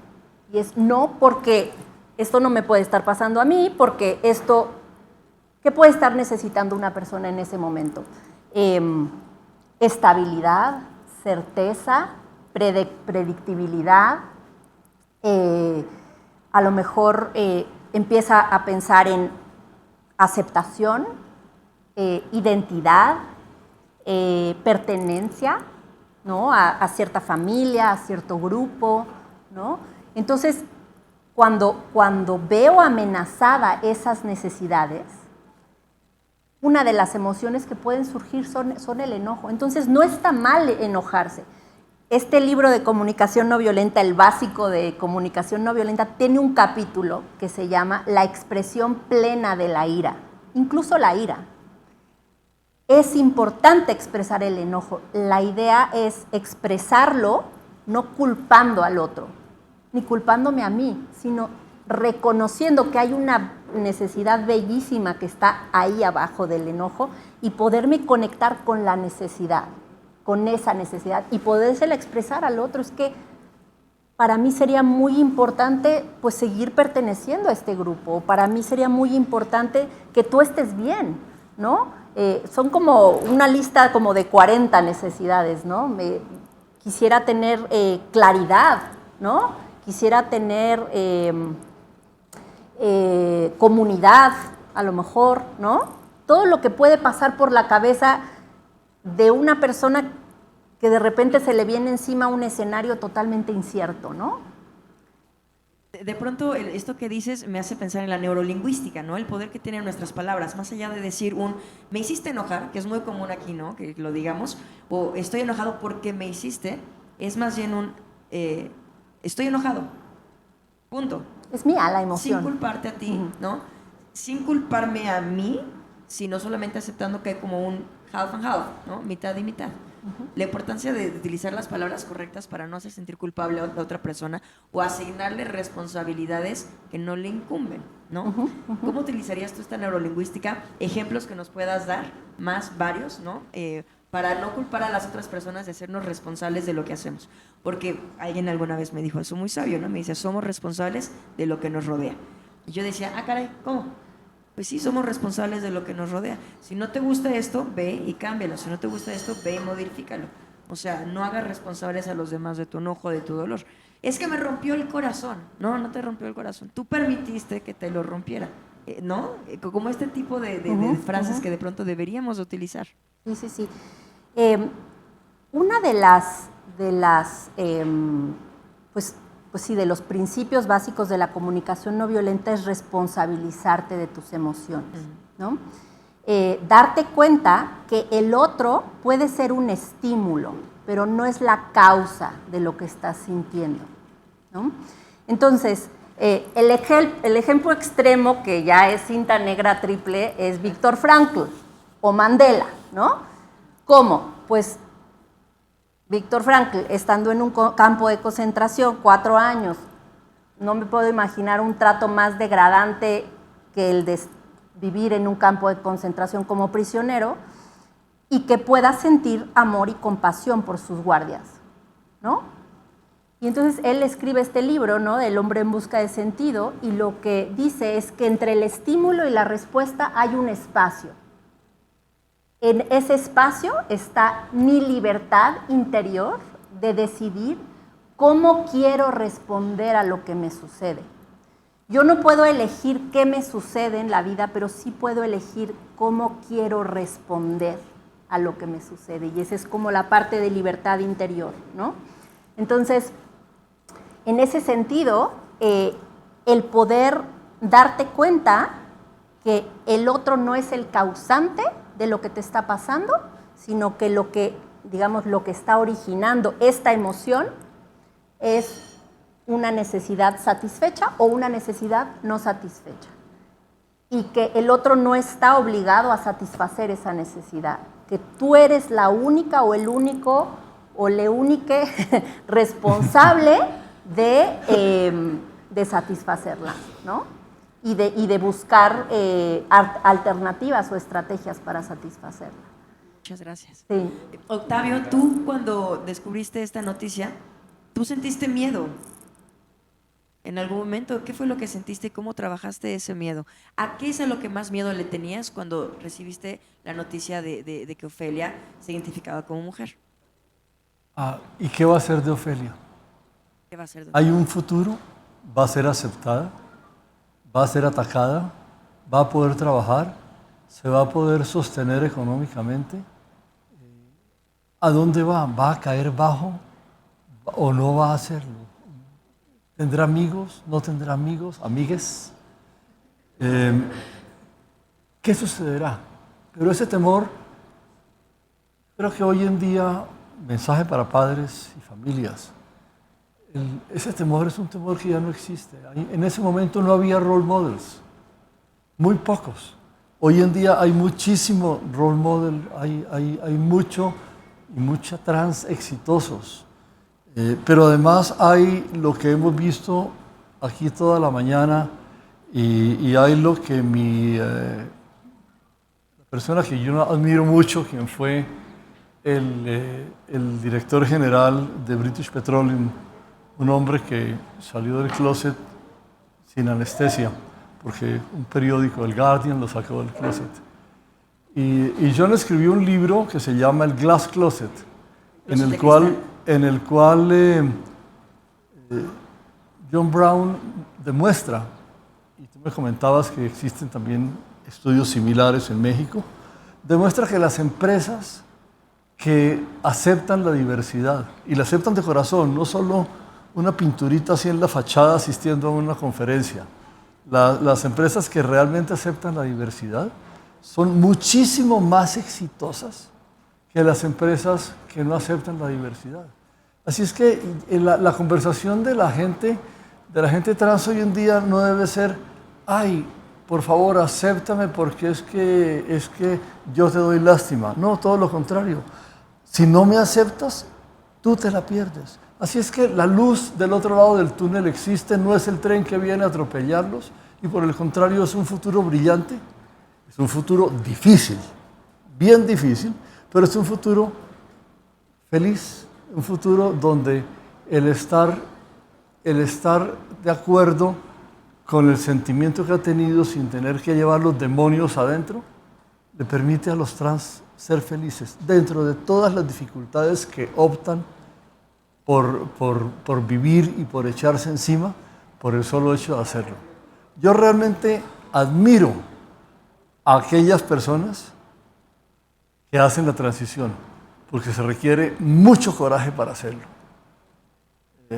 Y es no porque esto no me puede estar pasando a mí, porque esto, ¿qué puede estar necesitando una persona en ese momento? Estabilidad, certeza, predictibilidad, a lo mejor empieza a pensar en aceptación, identidad, pertenencia, ¿no? A cierta familia, a cierto grupo, ¿no? Entonces, cuando veo amenazada esas necesidades, una de las emociones que pueden surgir son el enojo. Entonces, no está mal enojarse. Este libro de comunicación no violenta, el básico de comunicación no violenta, tiene un capítulo que se llama La expresión plena de la ira, incluso la ira. Es importante expresar el enojo. La idea es expresarlo no culpando al otro, ni culpándome a mí, sino reconociendo que hay una necesidad bellísima que está ahí abajo del enojo y poderme conectar con la necesidad, con esa necesidad y podérsela expresar al otro. Es que para mí sería muy importante pues seguir perteneciendo a este grupo. Para mí sería muy importante que tú estés bien, ¿no? Son como una lista como de 40 necesidades, ¿no? Quisiera tener claridad, ¿no? Quisiera tener comunidad, a lo mejor, ¿no? Todo lo que puede pasar por la cabeza de una persona que de repente se le viene encima un escenario totalmente incierto, ¿no? De pronto, esto que dices me hace pensar en la neurolingüística, ¿no? El poder que tienen nuestras palabras, más allá de decir me hiciste enojar, que es muy común aquí, ¿no? Que lo digamos, o estoy enojado porque me hiciste, es más bien estoy enojado, punto. Es mía la emoción. Sin culparte a ti, ¿no? Sin culparme a mí, sino solamente aceptando que hay como un half and half, ¿no? Mitad y mitad. La importancia de utilizar las palabras correctas para no hacer sentir culpable a otra persona o asignarle responsabilidades que no le incumben. ¿no? ¿Cómo utilizarías tú esta neurolingüística? Ejemplos que nos puedas dar, más varios, ¿no? Para no culpar a las otras personas de hacernos responsables de lo que hacemos. Porque alguien alguna vez me dijo eso muy sabio, ¿no? Me dice, somos responsables de lo que nos rodea. Y yo decía, caray, ¿cómo? Pues sí, somos responsables de lo que nos rodea. Si no te gusta esto, ve y cámbialo. Si no te gusta esto, ve y modifícalo. O sea, no hagas responsables a los demás de tu enojo, de tu dolor. Es que me rompió el corazón. No, no te rompió el corazón. Tú permitiste que te lo rompiera, ¿no? Como este tipo de frases que de pronto deberíamos utilizar. Sí, sí, sí. Una de las pues sí, de los principios básicos de la comunicación no violenta es responsabilizarte de tus emociones, ¿no? Darte cuenta que el otro puede ser un estímulo, pero no es la causa de lo que estás sintiendo, ¿no? Entonces, el ejemplo extremo, que ya es cinta negra triple, es Viktor Frankl o Mandela, ¿no? ¿Cómo? Pues Viktor Frankl, estando en un campo de concentración 4 años, no me puedo imaginar un trato más degradante que el de vivir en un campo de concentración como prisionero, y que pueda sentir amor y compasión por sus guardias, ¿no? Y entonces él escribe este libro, ¿no?, del hombre en busca de sentido, y lo que dice es que entre el estímulo y la respuesta hay un espacio. En ese espacio está mi libertad interior de decidir cómo quiero responder a lo que me sucede. Yo no puedo elegir qué me sucede en la vida, pero sí puedo elegir cómo quiero responder a lo que me sucede. Y esa es como la parte de libertad interior, ¿no? Entonces, en ese sentido, el poder darte cuenta que el otro no es el causante de lo que te está pasando, sino que lo que está originando esta emoción es una necesidad satisfecha o una necesidad no satisfecha. Y que el otro no está obligado a satisfacer esa necesidad, que tú eres la única o el único o la única responsable de satisfacerla, ¿no? Y de buscar alternativas o estrategias para satisfacerla. Muchas gracias. Sí. Octavio, tú cuando descubriste esta noticia, ¿tú sentiste miedo en algún momento? ¿Qué fue lo que sentiste y cómo trabajaste ese miedo? ¿A qué es a lo que más miedo le tenías cuando recibiste la noticia de que Ofelia se identificaba como mujer? ¿Y qué va a ser de Ofelia? ¿Qué va a ser de ¿Hay un futuro? ¿Va a ser aceptada? ¿Va a ser atacada? ¿Va a poder trabajar? ¿Se va a poder sostener económicamente? ¿A dónde va? ¿Va a caer bajo o no va a hacerlo? ¿Tendrá amigos? ¿No tendrá amigos? ¿Amigues? ¿Qué sucederá? Pero ese temor, creo que hoy en día, mensaje para padres y familias, ese temor es un temor que ya no existe. En ese momento no había role models, muy pocos. Hoy en día hay muchísimo role model, hay mucho y mucha trans exitosos. Pero además hay lo que hemos visto aquí toda la mañana y hay lo que la persona que yo admiro mucho, quien fue el director general de British Petroleum, un hombre que salió del closet sin anestesia, porque un periódico, el Guardian, lo sacó del closet. Y John escribió un libro que se llama El Glass Closet, en el cual John Brown demuestra, y tú me comentabas que existen también estudios similares en México, demuestra que las empresas que aceptan la diversidad, y la aceptan de corazón, no solo una pinturita así en la fachada asistiendo a una conferencia, las empresas que realmente aceptan la diversidad son muchísimo más exitosas que las empresas que no aceptan la diversidad. Así es que la conversación de la gente trans hoy en día no debe ser, ay, por favor, acéptame porque es que yo te doy lástima. No, todo lo contrario. Si no me aceptas, tú te la pierdes. Así es que la luz del otro lado del túnel existe, no es el tren que viene a atropellarlos. y por el contrario es un futuro brillante, es un futuro difícil, bien difícil, pero es un futuro feliz, un futuro donde el estar de acuerdo con el sentimiento que ha tenido sin tener que llevar los demonios adentro, le permite a los trans ser felices dentro de todas las dificultades que optan por vivir y por echarse encima por el solo hecho de hacerlo. Yo realmente admiro a aquellas personas que hacen la transición, porque se requiere mucho coraje para hacerlo.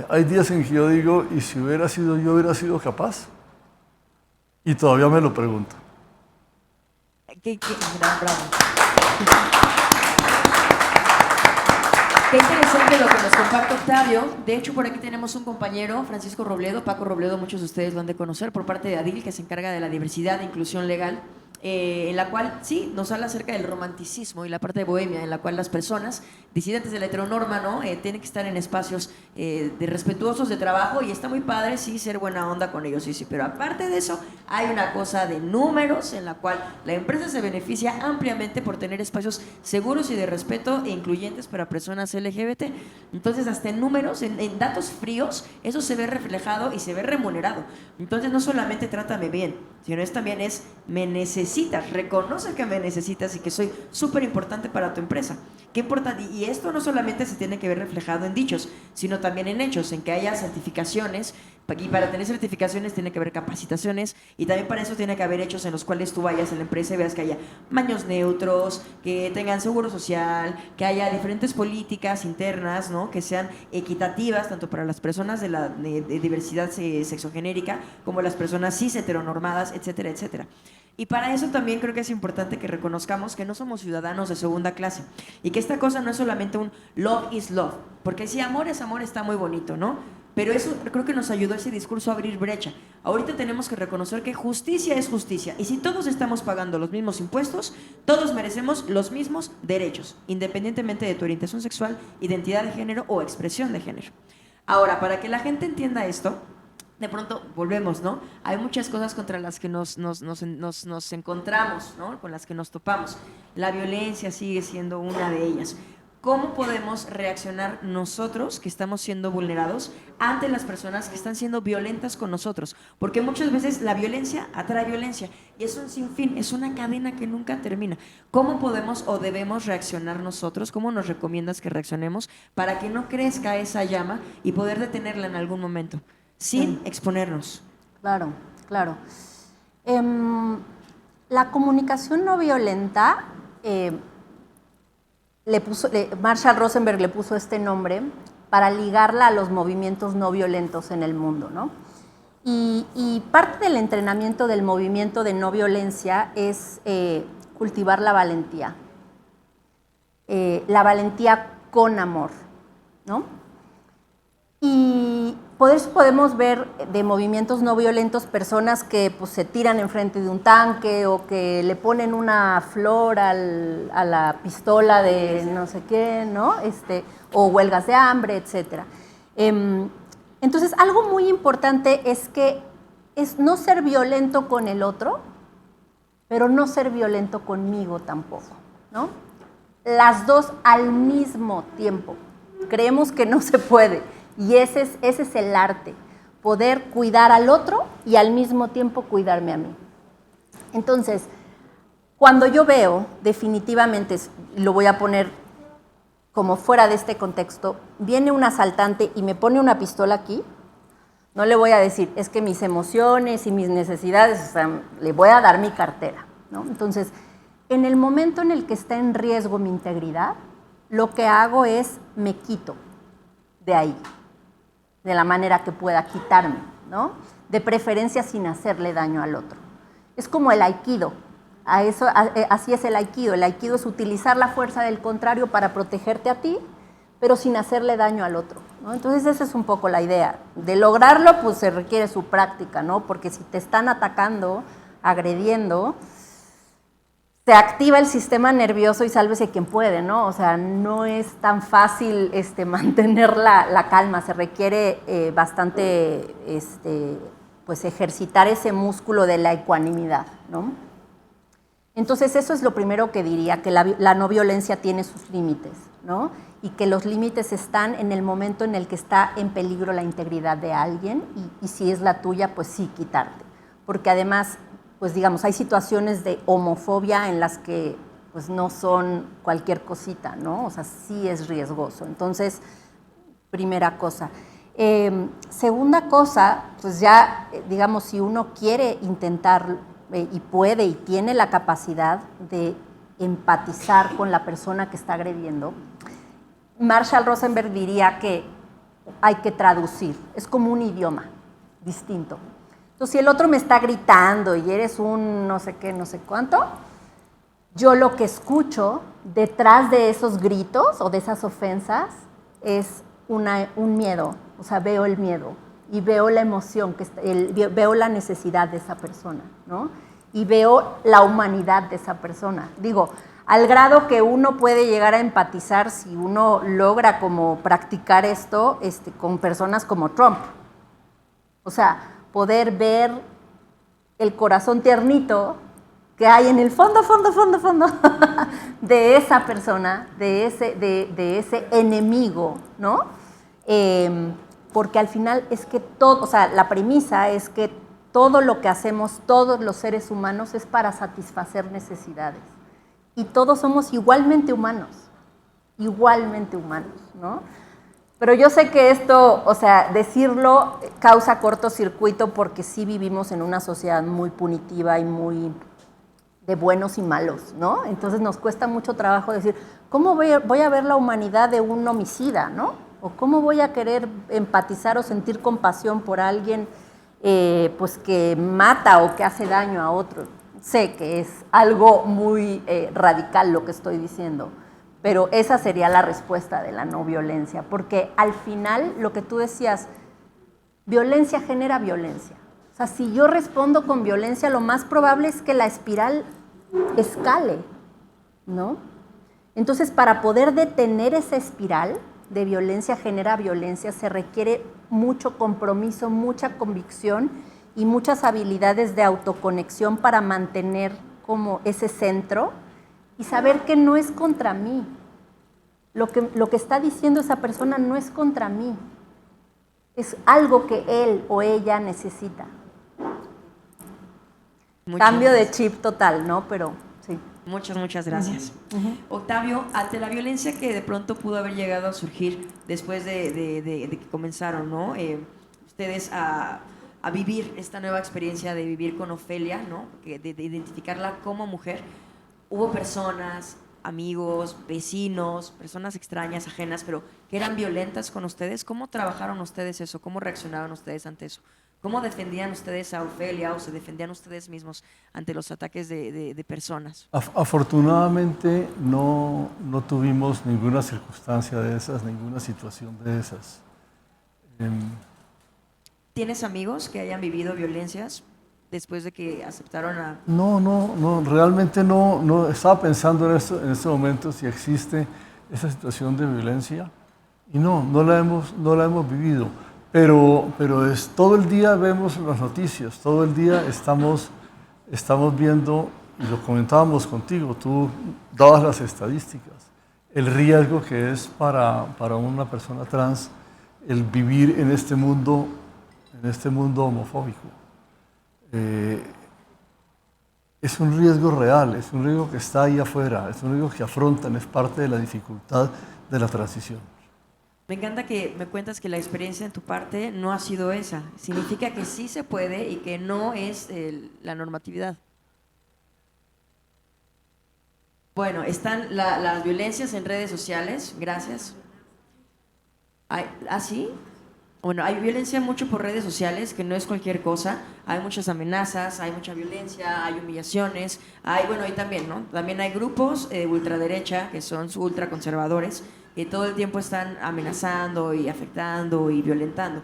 Hay días en que yo digo, ¿y si hubiera sido yo, hubiera sido capaz? Y todavía me lo pregunto. Bravo. Qué interesante lo que nos comparte Octavio. De hecho, por aquí tenemos un compañero, Francisco Robledo, Paco Robledo, muchos de ustedes lo han de conocer, por parte de ADIL, que se encarga de la diversidad e inclusión legal, en la cual, sí, nos habla acerca del romanticismo y la parte de bohemia, en la cual las personas disidentes de la heteronorma, ¿no? Tienen que estar en espacios de respetuosos de trabajo, y está muy padre, sí, ser buena onda con ellos, sí, pero aparte de eso, hay una cosa de números en la cual la empresa se beneficia ampliamente por tener espacios seguros y de respeto e incluyentes para personas LGBT. Entonces, hasta en números, en datos fríos, eso se ve reflejado y se ve remunerado. Entonces, no solamente trátame bien, sino también me necesitas, reconoce que me necesitas y que soy súper importante para tu empresa. Qué importante. Y esto no solamente se tiene que ver reflejado en dichos, sino también en hechos, en que haya certificaciones, y para tener certificaciones tiene que haber capacitaciones, y también para eso tiene que haber hechos en los cuales tú vayas a la empresa y veas que haya baños neutros, que tengan seguro social, que haya diferentes políticas internas, ¿no? Que sean equitativas tanto para las personas de diversidad sexogenérica como las personas cis heteronormadas, etcétera, etcétera. Y para eso también creo que es importante que reconozcamos que no somos ciudadanos de segunda clase y que esta cosa no es solamente un love is love, porque si amor es amor está muy bonito, ¿no? Pero eso creo que nos ayudó ese discurso a abrir brecha. Ahorita tenemos que reconocer que justicia es justicia, y si todos estamos pagando los mismos impuestos, todos merecemos los mismos derechos, independientemente de tu orientación sexual, identidad de género o expresión de género. Ahora, para que la gente entienda esto, de pronto volvemos, ¿no? Hay muchas cosas contra las que nos encontramos, ¿no? Con las que nos topamos. La violencia sigue siendo una de ellas. ¿Cómo podemos reaccionar nosotros que estamos siendo vulnerados ante las personas que están siendo violentas con nosotros? Porque muchas veces la violencia atrae violencia y es un sinfín, es una cadena que nunca termina. ¿Cómo podemos o debemos reaccionar nosotros? ¿Cómo nos recomiendas que reaccionemos para que no crezca esa llama y poder detenerla en algún momento sin exponernos? Claro, claro. La comunicación no violenta, Marshall Rosenberg le puso este nombre para ligarla a los movimientos no violentos en el mundo, ¿no? Y parte del entrenamiento del movimiento de no violencia es cultivar la valentía con amor, ¿no? Y por eso podemos ver de movimientos no violentos personas que pues, se tiran enfrente de un tanque o que le ponen una flor a la pistola de no sé qué, ¿no? O huelgas de hambre, etc. Entonces, algo muy importante es que es no ser violento con el otro, pero no ser violento conmigo tampoco, ¿no? Las dos al mismo tiempo. Creemos que no se puede. Y ese es el arte, poder cuidar al otro y al mismo tiempo cuidarme a mí. Entonces, cuando yo veo, definitivamente, lo voy a poner como fuera de este contexto, viene un asaltante y me pone una pistola aquí, no le voy a decir, es que mis emociones y mis necesidades, o sea, le voy a dar mi cartera, ¿no? Entonces, en el momento en el que está en riesgo mi integridad, lo que hago es me quito de ahí, de la manera que pueda quitarme, ¿no? De preferencia sin hacerle daño al otro. Es como el aikido. Así es el aikido. El aikido es utilizar la fuerza del contrario para protegerte a ti, pero sin hacerle daño al otro, ¿no? Entonces esa es un poco la idea. De lograrlo, pues se requiere su práctica, ¿no? Porque si te están atacando, agrediendo, se activa el sistema nervioso y sálvese quien puede, ¿no? O sea, no es tan fácil mantener la calma, se requiere bastante pues ejercitar ese músculo de la ecuanimidad, ¿no? Entonces eso es lo primero que diría, que la no violencia tiene sus límites, ¿no? Y que los límites están en el momento en el que está en peligro la integridad de alguien y si es la tuya, pues sí, quitarte. Porque además, pues digamos, hay situaciones de homofobia en las que pues no son cualquier cosita, ¿no? O sea, sí es riesgoso. Entonces, primera cosa. Segunda cosa, pues ya, digamos, si uno quiere intentar y puede y tiene la capacidad de empatizar con la persona que está agrediendo, Marshall Rosenberg diría que hay que traducir, es como un idioma distinto. Entonces, si el otro me está gritando y eres un no sé qué, no sé cuánto, yo lo que escucho detrás de esos gritos o de esas ofensas es un miedo, o sea, veo el miedo y veo la emoción, veo la necesidad de esa persona, ¿no? Y veo la humanidad de esa persona. Digo, al grado que uno puede llegar a empatizar si uno logra como practicar esto con personas como Trump. O sea, poder ver el corazón tiernito que hay en el fondo de esa persona, de ese enemigo, ¿no? Porque al final es que todo, o sea, la premisa es que todo lo que hacemos, todos los seres humanos, es para satisfacer necesidades. Y todos somos igualmente humanos, ¿no? Pero yo sé que esto, o sea, decirlo causa cortocircuito porque sí vivimos en una sociedad muy punitiva y muy de buenos y malos, ¿no? Entonces nos cuesta mucho trabajo decir, ¿cómo voy a ver la humanidad de un homicida, ¿no? O ¿cómo voy a querer empatizar o sentir compasión por alguien pues que mata o que hace daño a otro? Sé que es algo muy radical lo que estoy diciendo, pero esa sería la respuesta de la no violencia, porque al final lo que tú decías, violencia genera violencia. O sea, si yo respondo con violencia, lo más probable es que la espiral escale, ¿no? Entonces, para poder detener esa espiral de violencia genera violencia, se requiere mucho compromiso, mucha convicción y muchas habilidades de autoconexión para mantener como ese centro y saber que no es contra mí. Lo que está diciendo esa persona no es contra mí, es algo que él o ella necesita. Cambio de chip total, ¿no? Pero sí. Muchas gracias. Octavio, ante la violencia que de pronto pudo haber llegado a surgir después de que comenzaron, ¿no? Ustedes a vivir esta nueva experiencia de vivir con Ofelia, ¿no? De identificarla como mujer, hubo personas, amigos, vecinos, personas extrañas, ajenas, pero que eran violentas con ustedes. ¿Cómo trabajaron ustedes eso? ¿Cómo reaccionaban ustedes ante eso? ¿Cómo defendían ustedes a Ofelia o se defendían ustedes mismos ante los ataques de personas? Afortunadamente no tuvimos ninguna circunstancia de esas, ninguna situación de esas. ¿Tienes amigos que hayan vivido violencias después de que aceptaron a...? No, realmente no. Estaba pensando en este momento si existe esa situación de violencia y no la hemos vivido. Pero todo el día vemos las noticias, todo el día estamos viendo, y lo comentábamos contigo, tú dabas las estadísticas, el riesgo que es para una persona trans el vivir en este mundo homofóbico. Es un riesgo real, es un riesgo que está ahí afuera, es un riesgo que afrontan, es parte de la dificultad de la transición. Me encanta que me cuentas que la experiencia en tu parte no ha sido esa. Significa que sí se puede y que no es la normatividad. Bueno, están las violencias en redes sociales, gracias. ¿Ah, sí? Bueno, hay violencia mucho por redes sociales, que no es cualquier cosa. Hay muchas amenazas, hay mucha violencia, hay humillaciones. Y también, ¿no? También hay grupos de ultraderecha, que son ultraconservadores, que todo el tiempo están amenazando y afectando y violentando.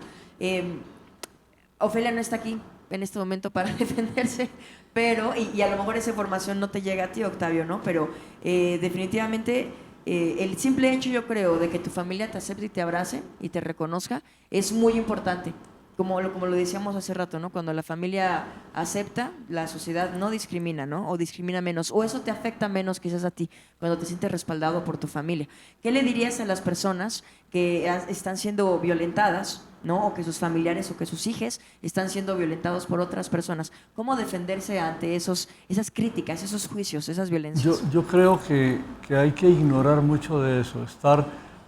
Ofelia no está aquí en este momento para defenderse, pero, y a lo mejor esa información no te llega a ti, Octavio, ¿no? Pero definitivamente el simple hecho, yo creo, de que tu familia te acepte y te abrace y te reconozca es muy importante. como lo decíamos hace rato, ¿no? Cuando la familia acepta, la sociedad no discrimina, ¿no? O discrimina menos, o eso te afecta menos quizás a ti, cuando te sientes respaldado por tu familia. ¿Qué le dirías a las personas que están siendo violentadas, ¿no? O que sus familiares o que sus hijos están siendo violentados por otras personas? ¿Cómo defenderse ante esas críticas, esos juicios, esas violencias? Yo creo que hay que ignorar mucho de eso,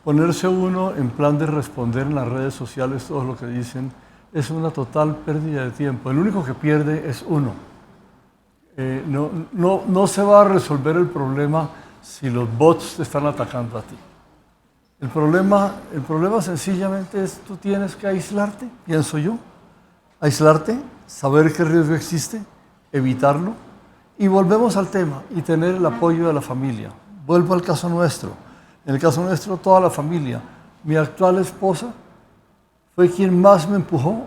ponerse uno en plan de responder en las redes sociales todo lo que dicen es una total pérdida de tiempo. El único que pierde es uno. No se va a resolver el problema si los bots te están atacando a ti. El problema sencillamente es tú tienes que aislarte, pienso yo. Aislarte, saber qué riesgo existe, evitarlo. Y volvemos al tema y tener el apoyo de la familia. Vuelvo al caso nuestro. En el caso nuestro, toda la familia. Mi actual esposa fue quien más me empujó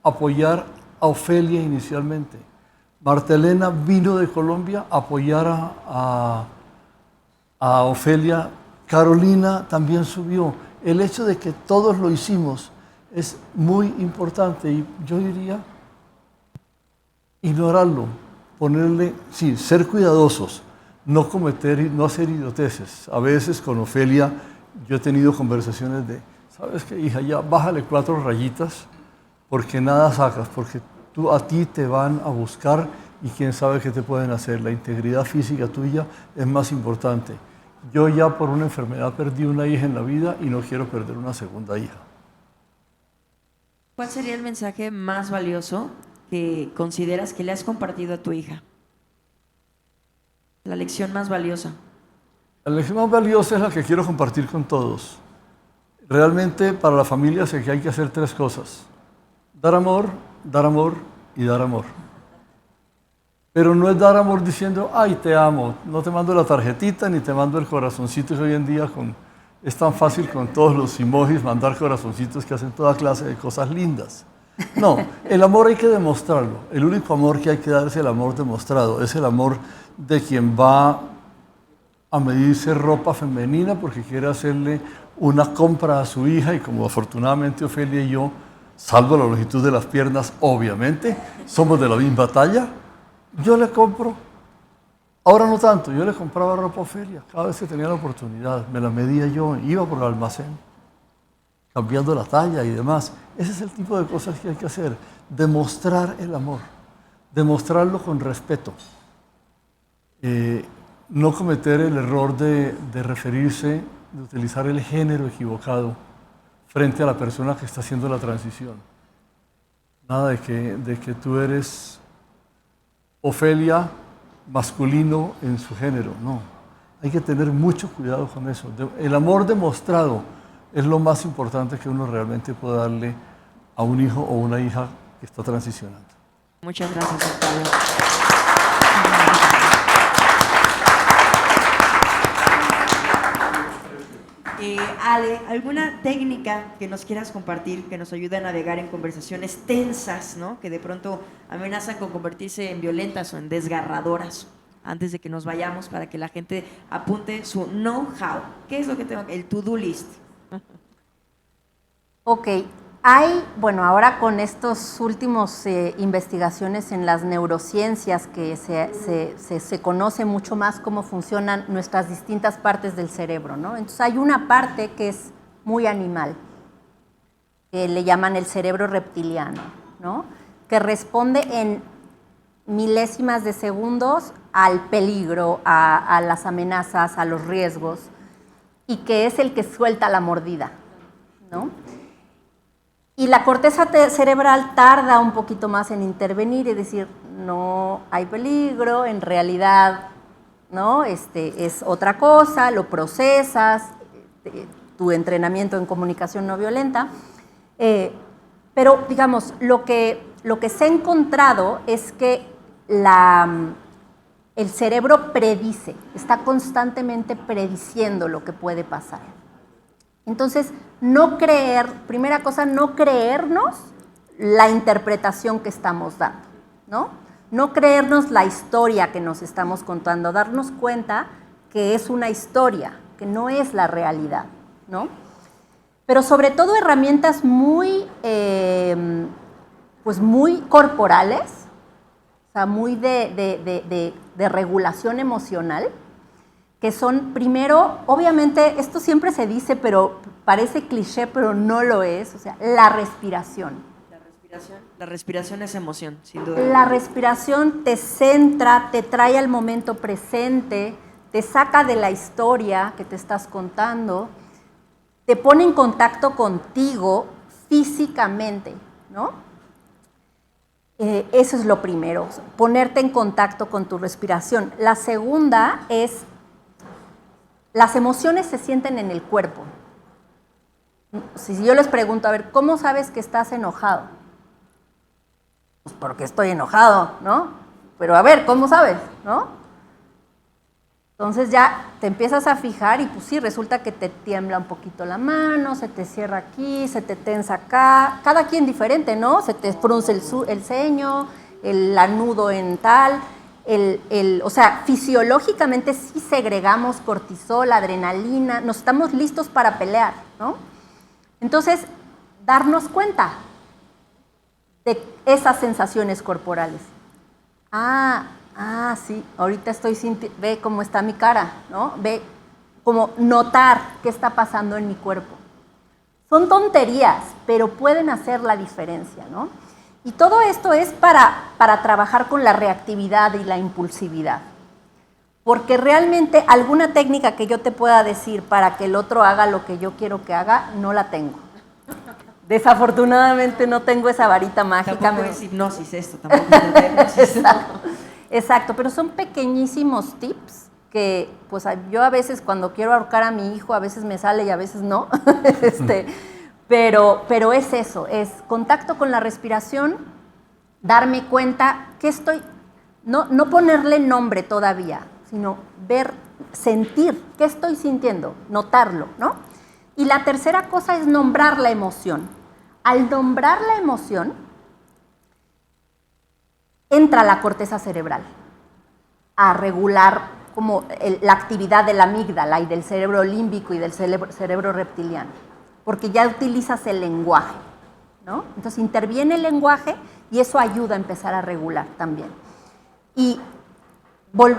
a apoyar a Ofelia inicialmente. Marta Elena vino de Colombia a apoyar a Ofelia. Carolina también subió. El hecho de que todos lo hicimos es muy importante y yo diría ignorarlo, ser cuidadosos, no hacer idioteces. A veces con Ofelia yo he tenido conversaciones de, ¿sabes qué, hija? Ya bájale 4 rayitas porque nada sacas, porque a ti te van a buscar y quién sabe qué te pueden hacer. La integridad física tuya es más importante. Yo ya por una enfermedad perdí una hija en la vida y no quiero perder una segunda hija. ¿Cuál sería el mensaje más valioso que consideras que le has compartido a tu hija? La lección más valiosa. La lección más valiosa es la que quiero compartir con todos. Realmente para la familia sé que hay que hacer 3 cosas. Dar amor y dar amor. Pero no es dar amor diciendo, ay, te amo, no te mando la tarjetita ni te mando el corazoncito, que hoy en día es tan fácil con todos los emojis mandar corazoncitos que hacen toda clase de cosas lindas. No, el amor hay que demostrarlo. El único amor que hay que dar es el amor demostrado. Es el amor de quien va a medirse ropa femenina porque quiere hacerle una compra a su hija y como afortunadamente Ofelia y yo, salvo la longitud de las piernas, obviamente, somos de la misma talla, yo le compro. Ahora no tanto, yo le compraba ropa a Ofelia cada vez que tenía la oportunidad, me la medía yo, iba por el almacén, cambiando la talla y demás. Ese es el tipo de cosas que hay que hacer, demostrar el amor, demostrarlo con respeto. No cometer el error de referirse, de utilizar el género equivocado frente a la persona que está haciendo la transición. Nada de que tú eres Ofelia masculino en su género, no. Hay que tener mucho cuidado con eso. El amor demostrado es lo más importante que uno realmente puede darle a un hijo o una hija que está transicionando. Muchas gracias, Octavio. Ale, ¿alguna técnica que nos quieras compartir que nos ayude a navegar en conversaciones tensas, ¿no? Que de pronto amenazan con convertirse en violentas o en desgarradoras antes de que nos vayamos para que la gente apunte su know-how? ¿Qué es lo que tengo? El to-do list. Ok, ahora con estos últimos investigaciones en las neurociencias que se conoce mucho más cómo funcionan nuestras distintas partes del cerebro, ¿no? Entonces hay una parte que es muy animal, que le llaman el cerebro reptiliano, ¿no? Que responde en milésimas de segundos al peligro, a las amenazas, a los riesgos, y que es el que suelta la mordida, ¿no? Y la corteza cerebral tarda un poquito más en intervenir y decir, no hay peligro, en realidad, ¿no? Es otra cosa, lo procesas, tu entrenamiento en comunicación no violenta. Pero, digamos, lo que se ha encontrado es que el cerebro predice, está constantemente prediciendo lo que puede pasar. Entonces, primera cosa, no creernos la interpretación que estamos dando, ¿no? No creernos la historia que nos estamos contando, darnos cuenta que es una historia, que no es la realidad, ¿no? pero sobre todo herramientas muy, pues muy corporales, o sea, muy de regulación emocional, que son, primero, obviamente, esto siempre se dice, pero parece cliché, pero no lo es, o sea, la respiración. La respiración es emoción, sin duda. La respiración te centra, te trae al momento presente, te saca de la historia que te estás contando, te pone en contacto contigo físicamente, ¿no? Eso es lo primero, ponerte en contacto con tu respiración. La segunda es, las emociones se sienten en el cuerpo. Si yo les pregunto, a ver, ¿cómo sabes que estás enojado? Pues porque estoy enojado, ¿no? Pero a ver, ¿cómo sabes? ¿No? Entonces ya te empiezas a fijar y pues sí, resulta que te tiembla un poquito la mano, se te cierra aquí, se te tensa acá, cada quien diferente, ¿no? Se te frunce el ceño, el anudo en tal, o sea, fisiológicamente sí segregamos cortisol, adrenalina, nos estamos listos para pelear, ¿no? Entonces, darnos cuenta de esas sensaciones corporales. Sí, ahorita estoy sintiendo, ve cómo está mi cara, ¿no? Ve como notar qué está pasando en mi cuerpo. Son tonterías, pero pueden hacer la diferencia, ¿no? Y todo esto es para trabajar con la reactividad y la impulsividad. Porque realmente alguna técnica que yo te pueda decir para que el otro haga lo que yo quiero que haga, no la tengo. Desafortunadamente no tengo esa varita mágica. Tampoco es hipnosis esto, tampoco es hipnosis. Exacto, pero son pequeñísimos tips que pues yo a veces cuando quiero ahorcar a mi hijo, a veces me sale y a veces no. Pero es eso, es contacto con la respiración, darme cuenta que estoy, no ponerle nombre todavía, sino ver, sentir qué estoy sintiendo, notarlo, ¿no? Y la tercera cosa es nombrar la emoción. Al nombrar la emoción, entra la corteza cerebral a regular como la actividad de la amígdala y del cerebro límbico y del cerebro reptiliano, porque ya utilizas el lenguaje, ¿no? Entonces interviene el lenguaje y eso ayuda a empezar a regular también. Y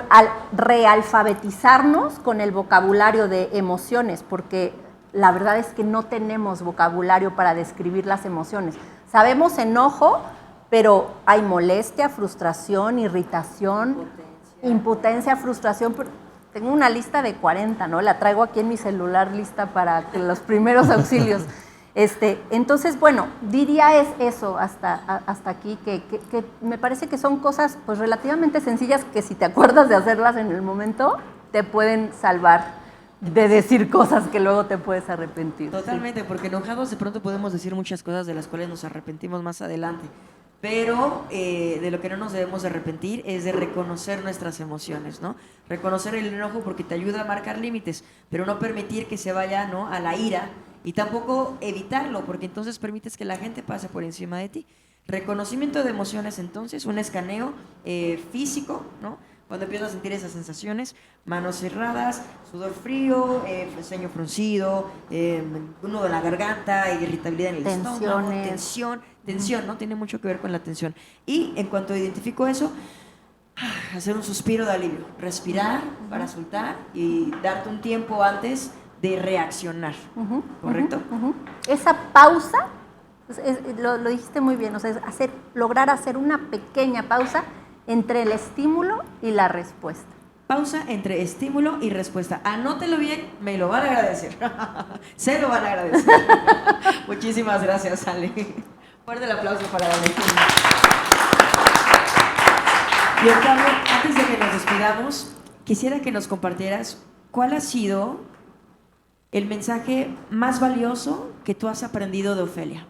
al realfabetizarnos con el vocabulario de emociones, porque la verdad es que no tenemos vocabulario para describir las emociones. Sabemos enojo, pero hay molestia, frustración, irritación, impotencia, frustración. Tengo una lista de 40, ¿no? La traigo aquí en mi celular lista para los primeros auxilios. Entonces, bueno, diría es eso hasta aquí, que me parece que son cosas pues relativamente sencillas que si te acuerdas de hacerlas en el momento, te pueden salvar de decir cosas que luego te puedes arrepentir. Totalmente, porque enojados de pronto podemos decir muchas cosas de las cuales nos arrepentimos más adelante. Pero de lo que no nos debemos de arrepentir es de reconocer nuestras emociones, ¿no? Reconocer el enojo porque te ayuda a marcar límites, pero no permitir que se vaya, ¿no?, a la ira y tampoco evitarlo, porque entonces permites que la gente pase por encima de ti. Reconocimiento de emociones, entonces, un escaneo físico, ¿no? Cuando empiezas a sentir esas sensaciones, manos cerradas, sudor frío, ceño fruncido, nudo en la garganta, irritabilidad en el estómago, tensión, ¿no? Tiene mucho que ver con la tensión. Y en cuanto identifico eso, hacer un suspiro de alivio, respirar para soltar y darte un tiempo antes de reaccionar, ¿correcto? Esa pausa, lo dijiste muy bien, o sea, es lograr hacer una pequeña pausa entre el estímulo y la respuesta. Pausa entre estímulo y respuesta. Anótelo bien, me lo van a agradecer. Se lo van a agradecer. Muchísimas gracias, Ale. Fuerte el aplauso para Ale. Y Octavio, antes de que nos despidamos, quisiera que nos compartieras cuál ha sido el mensaje más valioso que tú has aprendido de Ofelia.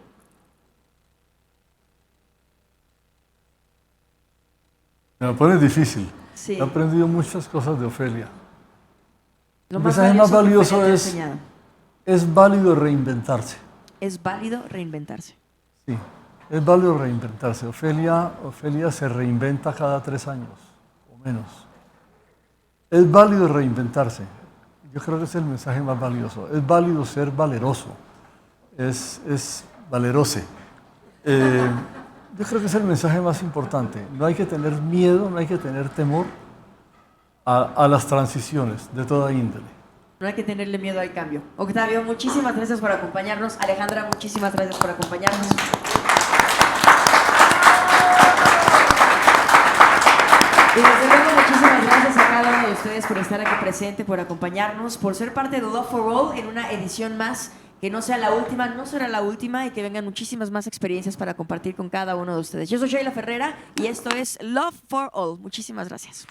Me lo pones difícil. Sí. He aprendido muchas cosas de Ofelia. Lo El mensaje más valioso que Ofelia te ha enseñado. es válido reinventarse. Es válido reinventarse. Sí, es válido reinventarse. Ofelia se reinventa cada 3 años o menos. Es válido reinventarse. Yo creo que ese es el mensaje más valioso. Es válido ser valeroso. es valeroso. Yo creo que es el mensaje más importante. No hay que tener miedo, no hay que tener temor a las transiciones de toda índole. No hay que tenerle miedo al cambio. Octavio, muchísimas gracias por acompañarnos. Alejandra, muchísimas gracias por acompañarnos. Y desde luego, muchísimas gracias a cada uno de ustedes por estar aquí presente, por acompañarnos, por ser parte de Love for All en una edición más. Que no sea la última, no será la última y que vengan muchísimas más experiencias para compartir con cada uno de ustedes. Yo soy Sheila Ferrera y esto es Love for All. Muchísimas gracias.